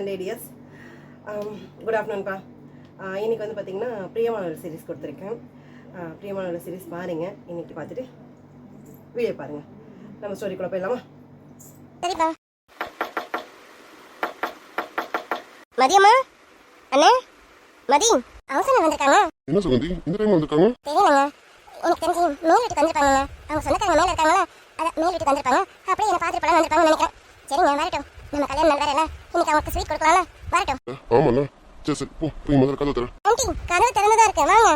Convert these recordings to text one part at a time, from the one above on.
லேடியஸ் good ஆஃப்டர்நூன்ப்பா. இன்றைக்கி வந்து பார்த்திங்கன்னா பிரியமானவர் சீரிஸ் கொடுத்துருக்கேன். பிரியமானவர் சீரிஸ் பாருங்கள். இன்றைக்கி பார்த்துட்டு வீடியோ பாருங்கள். நம்ம ஸ்டோரிக்குள்ளே போயிடலாமா? சரிப்பா. மதியம்மா, அண்ணே, மதி அவசரம் வந்திருக்காங்க. என்ன சுகந்தி இந்த டைம் வந்திருக்காங்க? தெரியலங்க, எனக்கு தெரிஞ்சு மேல் வீட்டுக்கு வந்திருப்பாங்க. அவங்க சொந்தக்காரங்க மேலே இருக்காங்களா, அதான் மேல் வீட்டுக்கு வந்திருப்பாங்க. அப்படியே என்னை பார்த்துட்டு படம் வந்திருப்பாங்கன்னு நினைக்கிறேன். சரிங்க, வரட்டும். நம்ம கல்யாணம் நாள் வேற இல்லை, இன்னைக்கு அவங்களுக்கு ஸ்வீட் கொடுக்கலாம்ல, வரட்டும். ஆமாண்ணா, சரி சரி போ, போய் முதல்ல கதவை தரேன். ஆண்டி, கதவு திறந்துதான் இருக்கு, வாங்க.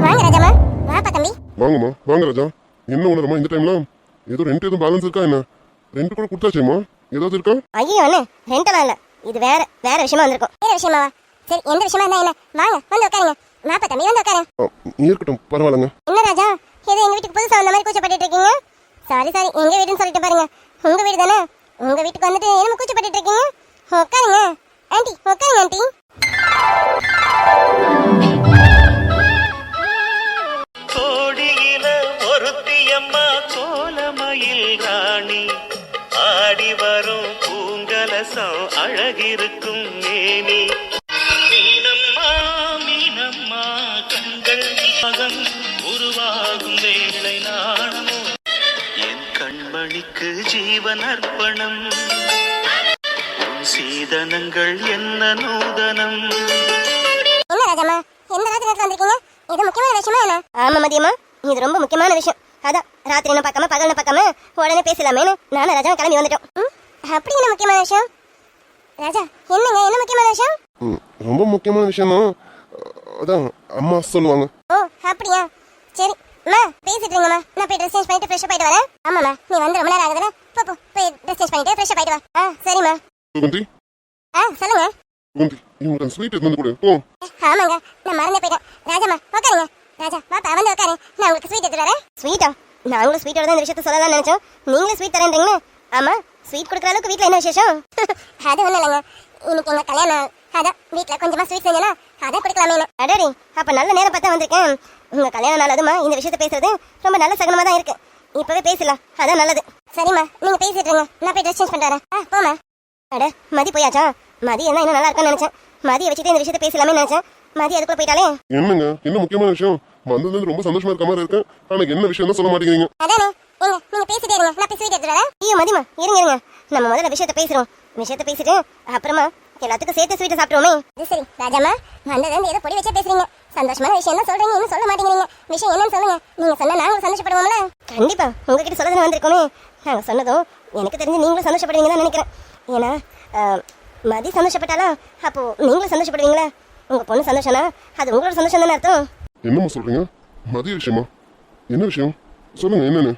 வாங்க ராஜாமா, வாப்பா தம்பி. வாங்கம்மா, வாங்க ராஜா. என்ன உணரமா இந்த டைம்ல ஏதோ ரெண்ட் எதுவும் பேலன்ஸ் இருக்கா என்ன? ரெண்ட் கூட கொடுத்தாச்சேம்மா, ஏதாவது இருக்கா? ஐயோ அண்ணே, ரெண்டெல்லாம் இல்லை, இது வேற விஷயமா வந்திருக்கும். வேற விஷயமாவா? சரி, எந்த விஷயமா இருந்தா என்ன, வாங்க வந்து உட்காருங்க. வாப்பா தம்பி, வந்து உட்காரு. இருக்கட்டும், பரவாயில்லங்க. என்ன ராஜா, ஏதோ எங்க வீட்டுக்கு புதுசா வந்த மாதிரி கூச்சப்பட்டு இருக்கீங்க? சாரி, எங்க வீடுன்னு சொல்லிட்டு பாருங்க. உங்க வீடு தானே, உங்க வீட்டுக்கு வந்துட்டு என்ன கூச்சப்பட்டு இருக்கீங்க? உட்காருங்க ஆண்டி, உட்காருங்க ஆண்டி. கோடியில ஒருத்தியம்மா கோலமயில் ராணி, ஆடி வரும் பூங்கலசம் அழகிருக்கும் மேனி. மீனம்மா மீனம்மா கண்கள் மகன் உருவாகும் வேளை நாணமோ, என் கண்மணிக்கு ஜீவன் அர்ப்பணம். உன் சீதனங்கள் என்ன நூதனம். என்ன ராஜாமா, எந்த ராத்திரி வந்திருக்கீங்க? இது முக்கியமான விஷயமா என்ன? ஆமா மதியம்மா, இது ரொம்ப முக்கியமான விஷயம். அதான் ராத்திரி என்ன பார்க்காம பகல்னு பார்க்காம உடனே பேசலாமேன்னு நானும் ராஜா கிளம்பி வந்துட்டோம். அப்படி என்ன முக்கியமான விஷயம் ராஜா? என்னங்க, என்ன முக்கியமான விஷயம்? ரொம்ப முக்கியமான விஷயம் தான், அதான் அம்மா சொல்லுவாங்க. ஓ அப்படியா, சரி அம்மா பேசிட்டு இருங்கம்மா. நான் போய் ட்ரெஸ் சேஞ்ச் பண்ணிட்டு ஃப்ரெஷ் ஆயிட்டு வரேன். ஆமாம்மா, நீ வந்து ரொம்ப நேரம் ஆகுதுல, போய் ட்ரெஸ் சேஞ்ச் பண்ணிட்டு ஃப்ரெஷ் ஆயிட்டு வா. சரிம்மா. சுகந்தி, சொல்லுங்க. சுகந்தி, இவங்களுக்கு அந்த ஸ்வீட் எடுத்து கொடு போ. ஆமாங்க, நான் மறந்தே போயிட்டேன். ராஜாம்மா உட்காருங்க. ராஜா வாப்பா, வந்து உட்காரு, நான் உங்களுக்கு ஸ்வீட் எடுத்து வரேன். ஸ்வீட்டா? நாங்களும் ஸ்வீட்டோட தான் இந்த விஷயத்த சொல்லலாம்னு நினைச்சோம், நீங்களும் ஸ்வீட் தரேன்றீங்களே. ஆமா, ஸ்வீட் கொடுக்குற அளவுக்கு வீட்டில் என்ன விசேஷம்? அது ஒன்றும் இல்லைங்க, இன்னைக்கு எங்க கல்யாணம், அதான் வீட்டில் கொஞ்சமா ஸ்வீட் செஞ்சனா அதை கொடுக்கலாமே. அடடி, அப்ப நல்ல நேரம் பார்த்தா வந்திருக்கேன். உங்க கல்யாணம் நாள் அதுமா இந்த விஷயத்த பேசுறது ரொம்ப நல்ல சகனமா தான் இருக்கு. இப்பவே பேசலாம், அதான் நல்லது. சரிம்மா, நீங்க பேசிட்டு இருங்க, நான் போய் ட்ரெஸ் சேஞ்ச் பண்ணிட்டு வரேன். போமா. அட மதி போயாச்சா? மதி என்ன இன்னும் நல்லா இருக்கும்னு நினைச்சேன். மதியை வச்சுட்டு இந்த விஷயத்த பேசலாமே நினைச்சேன். மதி அதுக்குள்ள போயிட்டாலே. என்னங்க, என்ன முக்கியமான விஷயம்? வந்ததுல ரொம்ப சந்தோஷமா இருக்க மாதிரி இருக்கு, ஆனா என்ன விஷயம் தான் சொல்ல மாட்டேங்கிறீங்க. அதானே, நீங்க பேசிட்டே இருங்க, நான் போய் ஸ்வீட் எடுத்து வரேன். ஐயோ மதிமா, இருங்க, நம்ம முதல்ல விஷயத்த பேசுறோம். விஷயத்த பேசிட்டு அப்புறமா எல்லாத்துக்கும் சேர்த்து ஸ்வீட்டை சாப்பிடுவோமே. இது சரி ராஜாமா, வந்ததுல ஏதோ பொடி வச்சா பேசுறீங்க. சந்தோஷமான விஷயம் தான் சொல்றீங்க, இன்னும் சொல்ல மாட்டேங்கிறீங்க. விஷயம் என்னன்னு சொல்லுங்க. நீங்க சொன்னா நாங்க சந்தோஷப்படுவோம்ல. கண்டிப்பா, உங்ககிட்ட சொல்லதானே வந்திருக்கோமே. நாங்க சொன்னதும் எனக்கு தெரிஞ்சு நீங்களும் சந்தோஷப்படுவீங்கன்னு தான் நினைக்கிறேன். ஏன்னா மதி சந்தோஷப்பட்டாலா, அப்போ நீங்களும் சந்தோஷப்படுவீங்களா? உங்க பொண்ணு சந்தோஷம்னா அது உங்களோட சந்தோஷம் தானே அர்த்தம். என்னம்மா சொல்றீங்க? மதிய விஷயமா? என்ன விஷயம் சொல்லுங்க, என்னன்னு?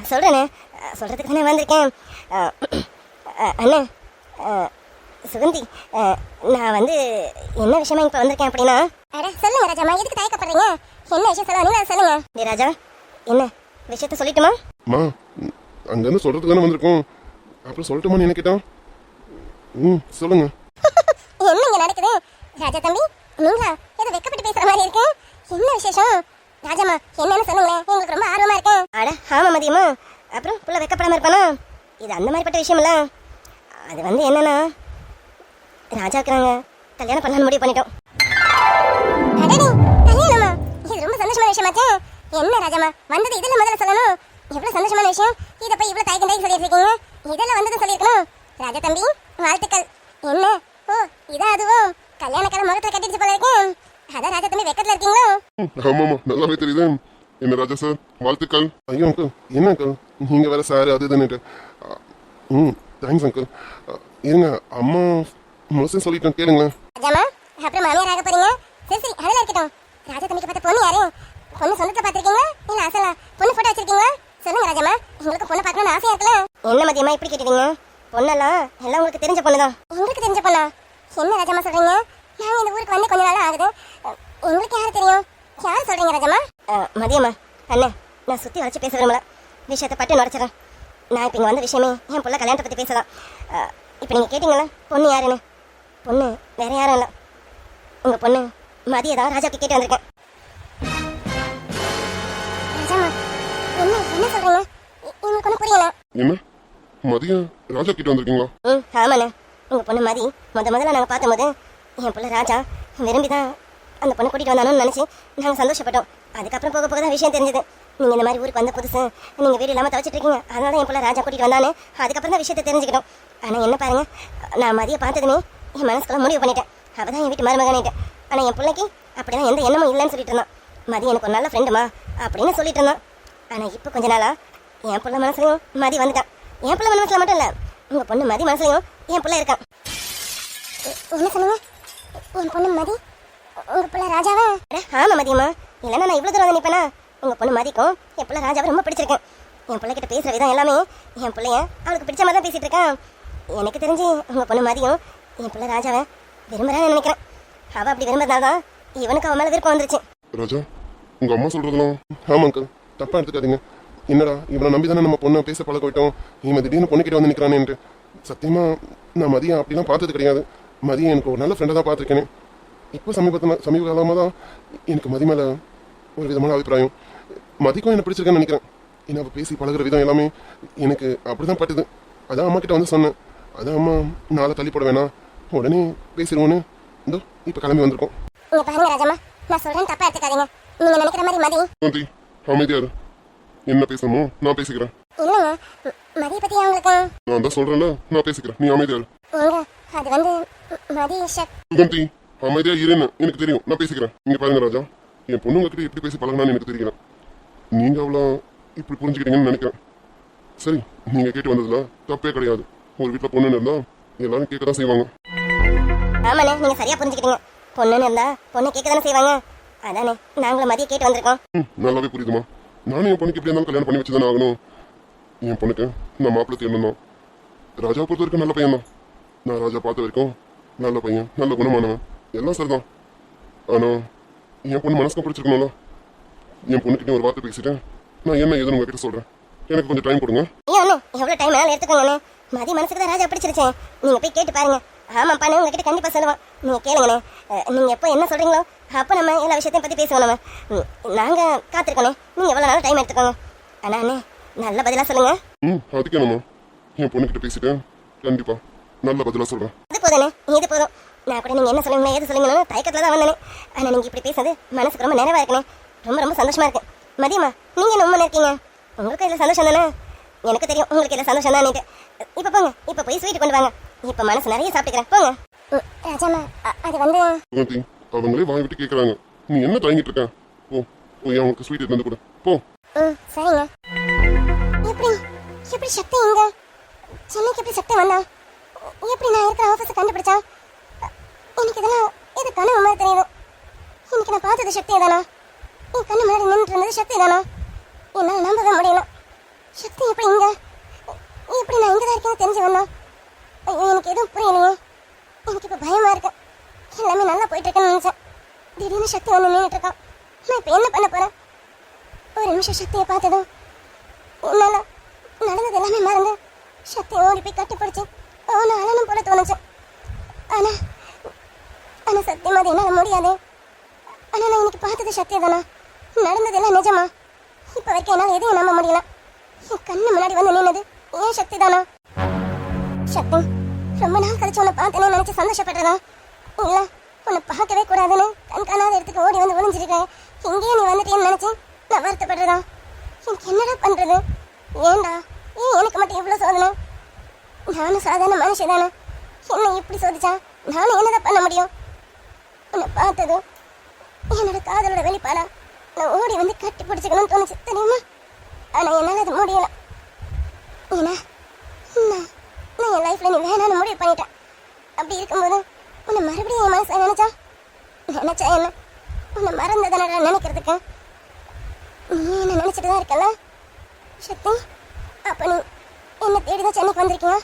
சொல்றேனே, சொல்றதுக்கு தானே வந்திருக்கேன். அண்ணே, சுகந்தி, நான் வந்து என்ன விஷயமா இப்ப வந்திருக்கேன் அப்படின்னா. சொல்லுங்க ராஜாமா, எதுக்கு தயக்கப்படுறீங்க? என்ன விஷயம் சொல்லுங்க, சொல்லுங்க. டேய் ராஜா, என்ன விஷயத்த சொல்லிட்டுமா? மா, அங்க இருந்து சொல்றதுக்கு தானே வந்திருக்கோம், அப்புறம் சொல்லட்டுமா என்ன கேட்டா? சொல்லுங்க. என்னங்க நடக்குது ராஜா தம்பி? நீங்களா ஏதோ வெக்கப்பட்டு பேசுற மாதிரி இருக்கு. என்ன விசேஷம் ராஜாமா, என்னன்னு சொல்லுங்களேன், எங்களுக்கு ரொம்ப ஆர்வமா இருக்கு. அட ஆமா மதியமா, அப்புறம் புள்ள வெக்கப்படாம இருப்பானா? இது அந்த மாதிரிப்பட்ட விஷயம் இல்ல. அது வந்து என்னன்னா, ராஜாக்கு நாங்க கல்யாணம் பண்ணலாம்னு முடிவு பண்ணிட்டோம். அடடே, கல்யாணமா? இது ரொம்ப சந்தோஷமான விஷயமாச்சே. என்ன ராஜாமா, வந்தது இதெல்லாம் முதல்ல சொல்லணும். எவ்வளவு சந்தோஷமான விஷயம், இதை போய் இவ்வளவு தயக்கம் சொல்லிட்டு இருக்கீங்க. இதெல்லாம் வந்ததும் சொல்லிருக்கணும். ராஜா தம்பி வாழ்த்துக்கள். என்ன, ஓ இதான் அதுவும் கல்யாணக்கார முகத்துல கட்டிடுச்சு போல இருக்கேன். அதான் ராஜா தம்பி வெக்கத்துல இருக்கீங்களோ? ஆமாமா, நல்லாவே தெரியுது. என்ன ராஜா சார், வாழ்த்துக்கள். ஐயோ அங்கிள், என்ன அங்கிள் நீங்க வேற சார் அது இதுன்னுட்டு. Thanks uncle. இருங்க, அம்மா முழுசும் சொல்லிட்டேன், கேளுங்களேன். ராஜாமா, அப்புறம் மாமியார் ஆக போறீங்க. சரி அதெல்லாம் இருக்கட்டும். ராஜா தம்பிக்கு பார்த்த பொண்ணு யாரு? பொண்ணு சொந்தத்தை பாத்திருக்கீங்களா இல்ல அசலா? பொண்ணு போட்டோ வச்சிருக்கீங்களா? சொல்லுங்க ராஜாமா, உங்களுக்கு பொண்ணு பார்க்கணும்னு ஆசையா இருக்குல்ல? என்ன மதியமா இப்படி கேட்டீங்க? பொண்ணெல்லாம் எல்லாம் உங்களுக்கு தெரிஞ்ச பொண்ணுதான். உங்களுக்கு தெரிஞ்ச பொண்ணா? என்ன ராஜாமா சொல்றீங்க? நாங்க இந்த ஊருக்கு வந்து கொஞ்ச நாள் ஆகுது, உங்களுக்கு யாரு தெரியும்? யாரு சொல்றீங்க ராஜாமா? மதியம்மா, அண்ணே, நான் சுத்தி வளைச்சு பேச விரும்பல, விஷயத்தை பட்டு நுடைச்சிடறேன். நான் இப்போ இங்கே வந்த விஷயமே என் பிள்ளை கல்யாணத்தை பற்றி பேசலாம். இப்போ நீங்கள் கேட்டீங்களா பொண்ணு யாருன்னு? பொண்ணு வேற யாரும் இல்லை, உங்கள் பொண்ணு மதியை தான் ராஜாவுக்கு கேட்டு வந்திருக்கேன். ராஜாமா, என்ன சொல்றீங்க? உங்களுக்கு ஒன்றும் புரியல. என்ன மதியம் ராஜா கிட்ட வந்திருக்கீங்களா? ஆமாண்ணே. உங்கள் பொண்ணு மதி முதல்ல நாங்கள் பார்த்தபோது என் பிள்ளை ராஜா விரும்பி தான் அந்த பொண்ணை கூட்டிகிட்டு வந்தானோன்னு நினச்சி நாங்கள் சந்தோஷப்பட்டோம். அதுக்கப்புறம் போக போக தான் விஷயம் தெரிஞ்சது. நீங்கள் இந்த மாதிரி ஊருக்கு வந்த புதுசு நீங்கள் வீடு இல்லாமல் தவச்சிட்டு இருக்கீங்க, அதனால தான் என் பிள்ளை ராஜா கூட்டிகிட்டு வந்தானே. அதுக்கப்புறம் தான் விஷயத்தை தெரிஞ்சுக்கிட்டோம். ஆனால் என்ன பாருங்கள், நான் மதியை பார்த்ததுமே என் மனசுக்குள்ள முடிவு பண்ணிட்டேன். அவள் தான் என் வீட்டு மருமகனிட்டேன். ஆனால் என் பிள்ளைக்கு அப்படிலாம் எந்த எண்ணமும் இல்லைன்னு சொல்லிட்டு இருந்தான். மதி எனக்கு ஒரு நல்ல ஃப்ரெண்டுமா அப்படின்னு சொல்லிட்டு இருந்தான். ஆனால் இப்போ கொஞ்ச நாளா என் பிள்ளை மனசுலையும் மதி வந்துட்டான். என் பிள்ளை மனசுல மட்டும் இல்லை, உங்கள் பொண்ணு மதி மனசுலையும் என் பிள்ளை இருக்கான். என்ன சொன்னீங்க? என் பொண்ணு மதி உங்கள் பிள்ளை ராஜாவா? ஆமாம் மதியம்மா. இல்லைன்னா நான் இவ்வளோ தூரம் வந்து நிற்பேனா? உங்கள் பொண்ணு மதிக்கும் என் பிள்ளை ராஜாவை ரொம்ப பிடிச்சிருக்கேன். என் பிள்ளைகிட்ட பேசுகிற விதம் எல்லாமே என் பிள்ளைய அவளுக்கு பிடிச்ச மாதிரி தான் பேசிகிட்டு இருக்கேன். எனக்கு தெரிஞ்சு உங்கள் பொண்ணு மதியும் என் பிள்ளை ராஜாவை விரும்புகிறான்னு நினைக்கிறேன். அவள் அப்படி விரும்புறதுனால தான் இவனுக்கு அவன் மேலே விருப்பம் வந்துருச்சு. ராஜா, உங்க அம்மா சொல்றதெல்லாம் ஆமா அங்கிள், தப்பா எடுத்துக்காதீங்க. என்னடா இவனை நம்பி தானே நம்ம பொண்ணை பேச பழக விட்டோம், இவன் திடீர்னு பொண்ணுக்கிட்ட வந்து நிற்கிறானேன்ட்டு. சத்தியமா நான் மதியம் அப்படிலாம் பார்த்தது கிடையாது. மதியம் எனக்கு ஒரு நல்ல ஃப்ரெண்டை தான் பார்த்துருக்கேனே. இப்போ சமீப காலமாக தான் எனக்கு மதி மேலே ஒரு விதமான அபிப்பிராயம். மதிக்கும் என்ன பிடிச்சிருக்கேன்னு நினைக்கிறேன். ஏன்னா அவள் பேசி பழகுற விதம் எல்லாமே எனக்கு அப்படி தான் பட்டுது. அதான் அம்மா கிட்ட வந்து சொன்னேன். அதான் அம்மா நாளை தள்ளி போட வேணாம், உடனே பேசிடுவோன்னு இதோ இப்போ கிளம்பி வந்திருக்கோம். இங்க பாருங்க ராஜம்மா, நான் சொல்றேன் தப்பா எடுத்துக்காதீங்க. நீங்க நினைக்கிற மாதிரி மதி சாந்தி, அமைதியாரு. என்ன பேசணுமோ நான் பேசிக்கிறேன். இல்லைங்க, மதியை பத்தி அவங்களுக்கு நான் தான் சொல்றேன்ல, நான் பேசிக்கிறேன், நீ அமைதியாரு. அது வந்து மதி சுகந்தி, அமைதியா இருன்னு எனக்கு தெரியும், நான் பேசிக்கிறேன். நீங்க பாருங்க ராஜா, என் பொண்ணு உங்ககிட்ட எப்படி பேசி பழகினான்னு எனக்கு தெரியல. நீங்க அவ்வளோ இப்படி புரிஞ்சுக்கிட்டீங்கன்னு நினைக்கிறேன். சரி, நீங்க கேட்டு வந்ததுல தப்பே கிடையாது. ஒரு வீட்டுல பொண்ணுன்னு இருந்தா எல்லாரும் கேட்க தான் செய்வாங்க. ஆமாண்ணே, நீங்க சரியா புரிஞ்சுக்கிட்டீங்க. பொண்ணுன்னு இருந்தா பொண்ணை கேட்க தானே செய்வாங்க. அதானே நாங்களும் மதியை கேட்டு வந்திருக்கோம். நல்லாவே புரியுதுமா. நானும் என் பொண்ணுக்கு எப்படி இருந்தாலும் கல்யாணம் பண்ணி வச்சுதானே ஆகணும். என் பொண்ணுக்கு நான் மாப்பிள்ளை தேடணும். ராஜா பொறுத்த வரைக்கும் நல்ல பையன் தான். நான் ராஜா பார்த்த வரைக்கும் நல்ல பையன், நல்ல குணமானவன், எல்லாம் சரிதான். ஆனா என் பொண்ணு மனசுக்கு பிடிச்சிருக்கணும்ல. என் பொண்ணுக்கிட்ட ஒரு வார்த்தை பேசிட்டேன். நான் என்ன ஏதுன்னு உங்ககிட்ட சொல்றேன். எனக்கு கொஞ்சம் டைம் கொடுங்க. ஏன் எவ்வளவு டைம் வேணாலும் எடுத்துக்கோங்கண்ணே. மதி மனசுக்கு தான் ராஜா பிடிச்சிருச்சேன். நீங்க போய் கேட்டு பாருங்க. ஆமாப்பாண்ணே, உங்ககிட்ட கண்டிப்பா சொல்லுவான். நீங்க கேளுங்கண்ணே. நீங்க எப்போ என்ன சொல்றீங்களோ அப்போ நம்ம எல்லா விஷயத்தையும் பத்தி பேசுவோம். நம்ம நாங்க காத்திருக்கோண்ணே. நீங்க எவ்வளவு நாளும் டைம் எடுத்துக்கோங்க. ஆனா அண்ணே, நல்ல பதிலா சொல்லுங்க. அதுக்கு என்னம்மா, என் பொண்ணுகிட்ட பேசிட்டேன், கண்டிப்பா நல்ல பதிலா சொல்றேன். இது போதுண்ணே, இது போதும். நான் கூட நீங்க என்ன சொல்லுங்களா ஏது சொல்லுங்களோ தயக்கத்துல தான் வந்தேனே. ஆனா நீங்க இப்படி பேசுறது மனசுக்கு ரொம்ப நிறைவா இருக்குண்ணே. ரொம்ப ரொம்ப சந்தோஷமா இருக்கு. மதியம்மா, நீங்க என்ன உண்மை இருக்கீங்க? உங்களுக்கு இதுல சந்தோஷம் தானே? எனக்கு தெரியும் உங்களுக்கு இதுல சந்தோஷம் தான். இப்ப போங்க, இப்ப போய் ஸ்வீட் கொண்டு வாங்க. இப்ப மனசு நிறைய சாப்பிட்டுக்கிறேன், போங்க. ராஜாமா, அது வந்து சுகந்தி, அவங்களே வாய் விட்டு கேட்கறாங்க, நீ என்ன தயங்கிட்டு இருக்க? போய் அவங்களுக்கு ஸ்வீட் எடுத்து கொடு, போ. சரிங்க. எப்படி எப்படி சக்தி இங்க சென்னைக்கு எப்படி சக்தி வந்தா? எப்படி நான் இருக்கிற ஆஃபீஸை கண்டுபிடிச்சா? எனக்கு இதெல்லாம் இது கனவு மாதிரி தெரியுது. இன்னைக்கு நான் பார்த்தது சக்தி தானா? என் கண்ணு முன்னாடி நின்றுட்டு இருந்தது சக்தி தானா? என்னால் நம்பவே முடியல. சக்தி எப்படி இங்க? எப்படி நான் இங்கே தான் இருக்கேன்னு தெரிஞ்சு வந்தோம்? ஐயோ, எனக்கு எதுவும் புரியலையே. எனக்கு இப்போ பயமா இருக்கு. எல்லாமே நல்லா போயிட்டு இருக்குன்னு நினைச்சேன். திடீர்னு சக்தி வந்து நின்றுட்டு இருக்கான். நான் இப்போ என்ன பண்ண போறேன்? ஒரு நிமிஷம் சக்தியை பார்த்ததும் என்னால நடந்தது எல்லாமே மறந்து சக்தியை ஓடி போய் கட்டி பிடிச்சி அவனை அழனும் போல தோணுச்சு. ஆனா சத்தியமா அது என்னால முடியாது. ஆனா நான் இன்னைக்கு பார்த்தது சக்தி தானா? நடந்தது எல்லாம் நிஜமா? இப்ப வரைக்கும் என்னால எதையும் நம்ப முடியல. என் கண்ணு முன்னாடி வந்து நின்னது ஏன் சக்தி தானா? சக்தி, ரொம்ப நாள் கழிச்சு உன்னை பார்த்தேன்னு நினைச்சு சந்தோஷப்படுறதா? இல்ல, உன்னை பார்க்கவே கூடாதுன்னு கண்காணாத இடத்துக்கு ஓடி வந்து ஒளிஞ்சிருக்கேன். இங்கேயே நீ வந்துட்டேன்னு நினைச்சு நான் வருத்தப்படுறதா? எனக்கு என்னடா பண்றது? ஏன்டா ஏன் எனக்கு மட்டும் இவ்வளவு சோதனை? நானும் சாதாரண மனுஷன் தானே. என்ன இப்படி சோதிச்சா நானும் என்னதான் பண்ண முடியும்? உன்னை பார்த்ததும் என்னோட காதலோட வெளிப்பாடா நான் ஓடி வந்து கட்டி பிடிச்சிக்கணும்னு தோணுச்சு, தெரியுமா? ஆனா என்னால அது முடியல. ஏன்னா நான் என் லைஃப்ல நீ வேணான்னு முடிவு பண்ணிட்டேன். அப்படி இருக்கும்போது உன்னை மறுபடியும் என் மனசை நினைச்சா என்ன உன்னை மறந்ததான நினைக்கிறதுக்கு நீ என்ன நினைச்சிட்டு தான் இருக்கல சக்தி. அப்ப நீ என்ன தேடிதான் சென்னைக்கு வந்திருக்கியா?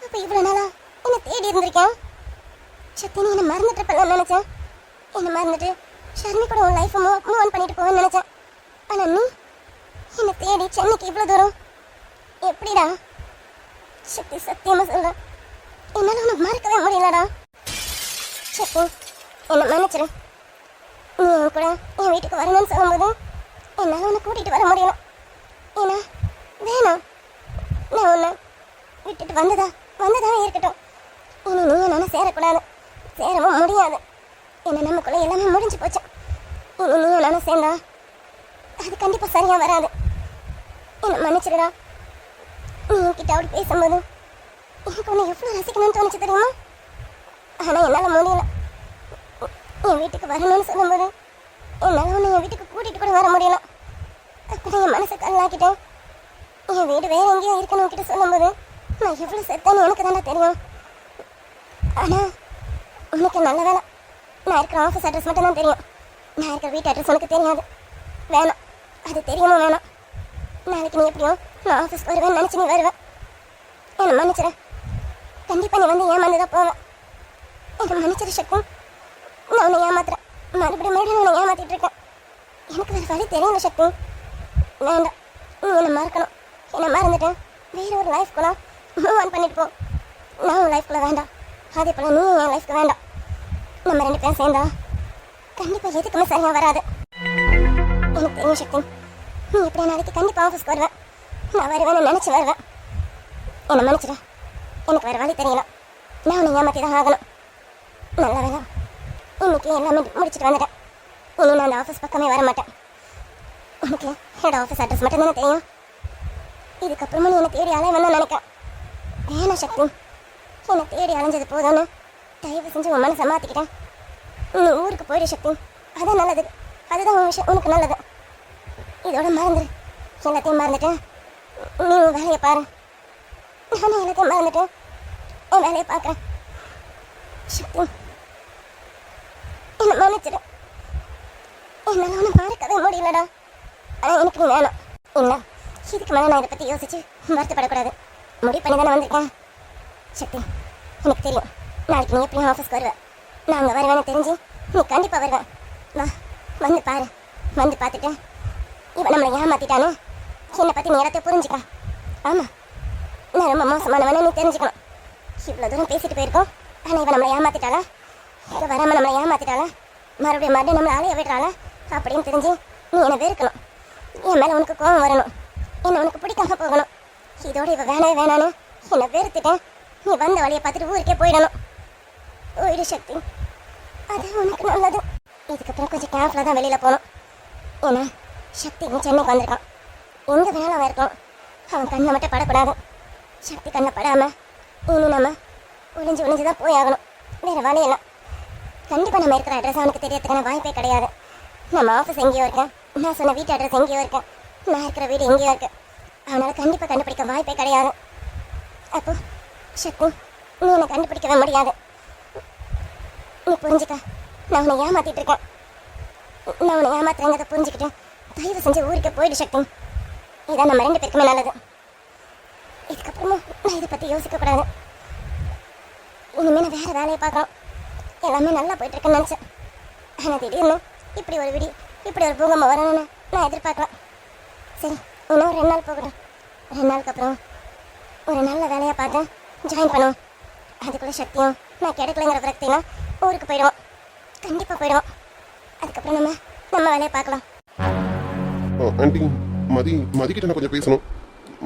அப்ப இவ்வளவு நாளா என்ன தேடி இருந்திருக்கேன் சக்தி. நீ என்ன மறந்துட்டு நினைச்சேன். என்ன மறந்துட்டு ஷர்மி கூட உன் லைஃப் மூவ் ஆன் பண்ணிட்டு போவேன்னு நினைச்சேன். ஆனா நீ என்ன தேடி சென்னைக்கு இவ்வளவு தூரம் எப்படிடா? சக்தி, சத்தியமா சொல்றேன், என்னால உனக்கு மறக்கவே முடியலடா. சக்தி, என்ன மன்னிச்சிரு. நீ என் கூட என் வீட்டுக்கு வரணும்னு சொல்லும்போது என்னால உன்னை கூட்டிட்டு வர முடியல. ஏன்னா வேணாம், நான் உன்னை விட்டுட்டு வந்ததா இருக்கட்டும். இனி நீ என்ன சேரக்கூடாது, சேரவும் முடியாது. என்ன நமக்குள்ள எல்லாமே முடிஞ்சு போச்சு. இனி நீ என்ன சேர்ந்தா அது கண்டிப்பா சரியா வராது. என்ன மன்னிச்சிடுடா. நீ என்கிட்ட அப்படி பேசும்போது எனக்கு உன்னை எவ்வளவு ரசிக்கணும்னு தோணுச்சு தெரியுமா? ஆனா என்னால முடியல. என் வீட்டுக்கு வரணும்னு சொல்லும்போது என்னால உன்னை என் வீட்டுக்கு கூட்டிட்டு கூட வர முடியல. அப்புறம் என் மனசை கல்லாக்கிட்டேன். என் வீடு வேற எங்கேயோ இருக்கணும் உன்கிட்ட சொல்லும்போது நான் எவ்வளவு செத்தான்னு எனக்கு தானே தெரியும். ஆனா உனக்கு நல்ல வேலை, நான் இருக்கிற ஆஃபீஸ் அட்ரஸ் மட்டும் தான் தெரியும். நான் இருக்கிற வீட்டு அட்ரஸ் உனக்கு தெரியாது. வேணாம், அது தெரியுமா வேணாம். நாளைக்கு நீ எப்படியும் நான் ஆஃபீஸ்க்கு வருவேன்னு நினச்சி நீ வருவேன். என்னை மன்னிச்சிட. கண்டிப்பாக நீ வந்து ஏமாந்துதான் போவேன். என்னை மன்னிச்சிட சக்தி. நான் உன்னை ஏமாத்துறேன். மறுபடியும் உன்னை ஏமாத்திட்டு இருக்கேன். எனக்கு வேறு வழி தெரியல சக்தி. வேண்டாம், நீ என்னை மறக்கணும். என்னை மறந்துட்டேன் வேற ஒரு லைஃப்குள்ள மூவ் ஆன் பண்ணிட்டு போ. நான் உன் லைஃப்குள்ள வேண்டாம், அதே போல் நீ என் லைஃப்க்கு வேண்டாம். நம்ம 2 பேரும் சேர்ந்தா கண்டிப்பாக எதுக்குமே சரியாக வராது. எனக்கு தெரியும் சக்தி, நீ எப்படியா நாளைக்கு கண்டிப்பாக ஆஃபீஸ்க்கு வருவேன். நான் வருவேன்னு நினச்சி வருவேன். என்னை மன்னிச்சிட. எனக்கு வேறு வழி தெரியல. நான் உன்னை ஏமாற்றி தான் ஆகணும். நல்ல வேலை, இன்னைக்கு எல்லாமே முடிச்சுட்டு வந்துட்டேன். இனி நான் அந்த ஆஃபீஸ் பக்கமே வர மாட்டேன். உனக்கு ஹெட் ஆஃபீஸ் அட்ரஸ் மட்டும் தானே தெரியும். இதுக்கப்புறமா நீ என்னை தேடி அலைவேன்னு நினைக்கிறேன். வேணாம் சக்தி, என்னை தேடி அலைஞ்சது போதும்னு தயவு செஞ்சு உன் மனசை மாற்றிக்கிட்டேன். நீ ஊருக்கு போயிடு சக்தி, அதான் நல்லது. அதுதான் உன் விஷயம், உனக்கு நல்லது. இதோட மறந்துடு. எல்லாத்தையும் மறந்துட்டு நீ உன் வேலையை பாரு. நானும் எல்லாத்தையும் மறந்துட்டு என் வேலையை பார்க்குறேன். சக்தி, என்னை மன்னிச்சிடு. என்னால் ஒன்று மறக்கவே முடியலடா. ஆனால் எனக்கு நீ வேணும். இல்லை, இதுக்கு மேலே நான் இதை பற்றி யோசிச்சு வருத்தப்படக்கூடாது. முடிவு பண்ணி தானே வந்திருக்கேன். சக்தி, எனக்கு தெரியும் நாளைக்கு நீ எப்படியும் ஆஃபீஸ்க்கு வருவேன். நான் அங்கே வருவேன்னு தெரிஞ்சு நீ கண்டிப்பாக வருவேன். வா, வந்து பாரு. வந்து பார்த்துட்டு இவன் நம்மளை ஏமாற்றிட்டானு என்னை பற்றி நீ எல்லாத்தையும் புரிஞ்சுக்கலாம். ஆமாம், நான் ரொம்ப மோசமானவனே நீ தெரிஞ்சுக்கணும். இவ்வளோ தூரம் பேசிட்டு போயிருக்கோம். ஆனால் இவன் நம்மளை ஏமாற்றிட்டாளா, இங்கே வராமல் நம்மளை ஏமாற்றிட்டாளா, மறுபடியும் நம்மளை அலைய விடுறாளா அப்படின்னு தெரிஞ்சு நீ என்னை வெறுக்கணும். என் மேலே உனக்கு கோபம் வரணும். என்னை உனக்கு பிடிக்காம போகணும். இதோட இவ வேணவே வேணான்னு என்னை வெறுத்துட்டேன். நீ வந்த வழியை பார்த்துட்டு ஊருக்கே போயிடணும். போயிடு சக்தி, அது உனக்கு நல்லது. இதுக்கப்புறம் கொஞ்சம் கேர்ஃபுல்லாக தான் வெளியில் போகணும். ஏன்னா சக்தி இங்கே சென்னைக்கு வந்திருக்கான். எங்கே வேணாலும் அவன் இருக்கணும். அவன் கண்ணை மட்டும் படக்கூடாது. சக்தி கண்ணை படாமல் இனி நம்ம ஒளிஞ்சு தான் போய் ஆகணும். வேறு வழியெல்லாம் கண்டிப்பாக நம்ம இருக்கிற அட்ரஸ் அவனுக்கு தெரியறதுக்கான வாய்ப்பே கிடையாது. நம்ம ஆஃபீஸ் எங்கேயோ இருக்கேன், நான் சொன்ன வீட்டு அட்ரஸ் எங்கேயோ இருக்கேன், நான் இருக்கிற வீடு எங்கேயோ இருக்கு. அவனால் கண்டிப்பாக கண்டுபிடிக்க வாய்ப்பே கிடையாது. அப்போ சக்தி, நீ என்னை கண்டுபிடிக்கவே முடியாது. நீ புரிஞ்சுக்க, நான் உன்னை ஏமாத்திட்டு இருக்கேன். நான் உன்னை ஏமாத்துறேங்கிறத புரிஞ்சுக்கிட்டு தயவு செஞ்சு ஊருக்கு போயிடு சக்தி. இதான் நம்ம 2 பேருக்குமே நல்லது. இதுக்கப்புறமும் நான் இதை பற்றி யோசிக்கக்கூடாது. இனிமேல் நான் வேறு வேலையை பார்க்குறோம். எல்லாமே நல்லா போயிட்டு இருக்குன்னு நினச்சேன். ஆனால் திடீர்னு இப்படி ஒரு பூகம்பம் வரணும்னு நான் எதிர்பார்க்கலாம். சரி, இன்னும் 2 நாள் போகட்டும். 2 நாளுக்கு அப்புறம் ஒரு நல்ல வேலையை பார்த்து ஜாயின் பண்ணுவோம். அதுக்குள்ள சக்தியும் நான் கிடைக்கலங்கிற விரக்தினா ஊருக்கு போயிடுவோம். கண்டிப்பாக போயிடுவோம். அதுக்கப்புறம் நம்ம வேலையை பார்க்கலாம். ஆண்டி, மதிக்கிட்ட நான் கொஞ்சம் பேசணும்.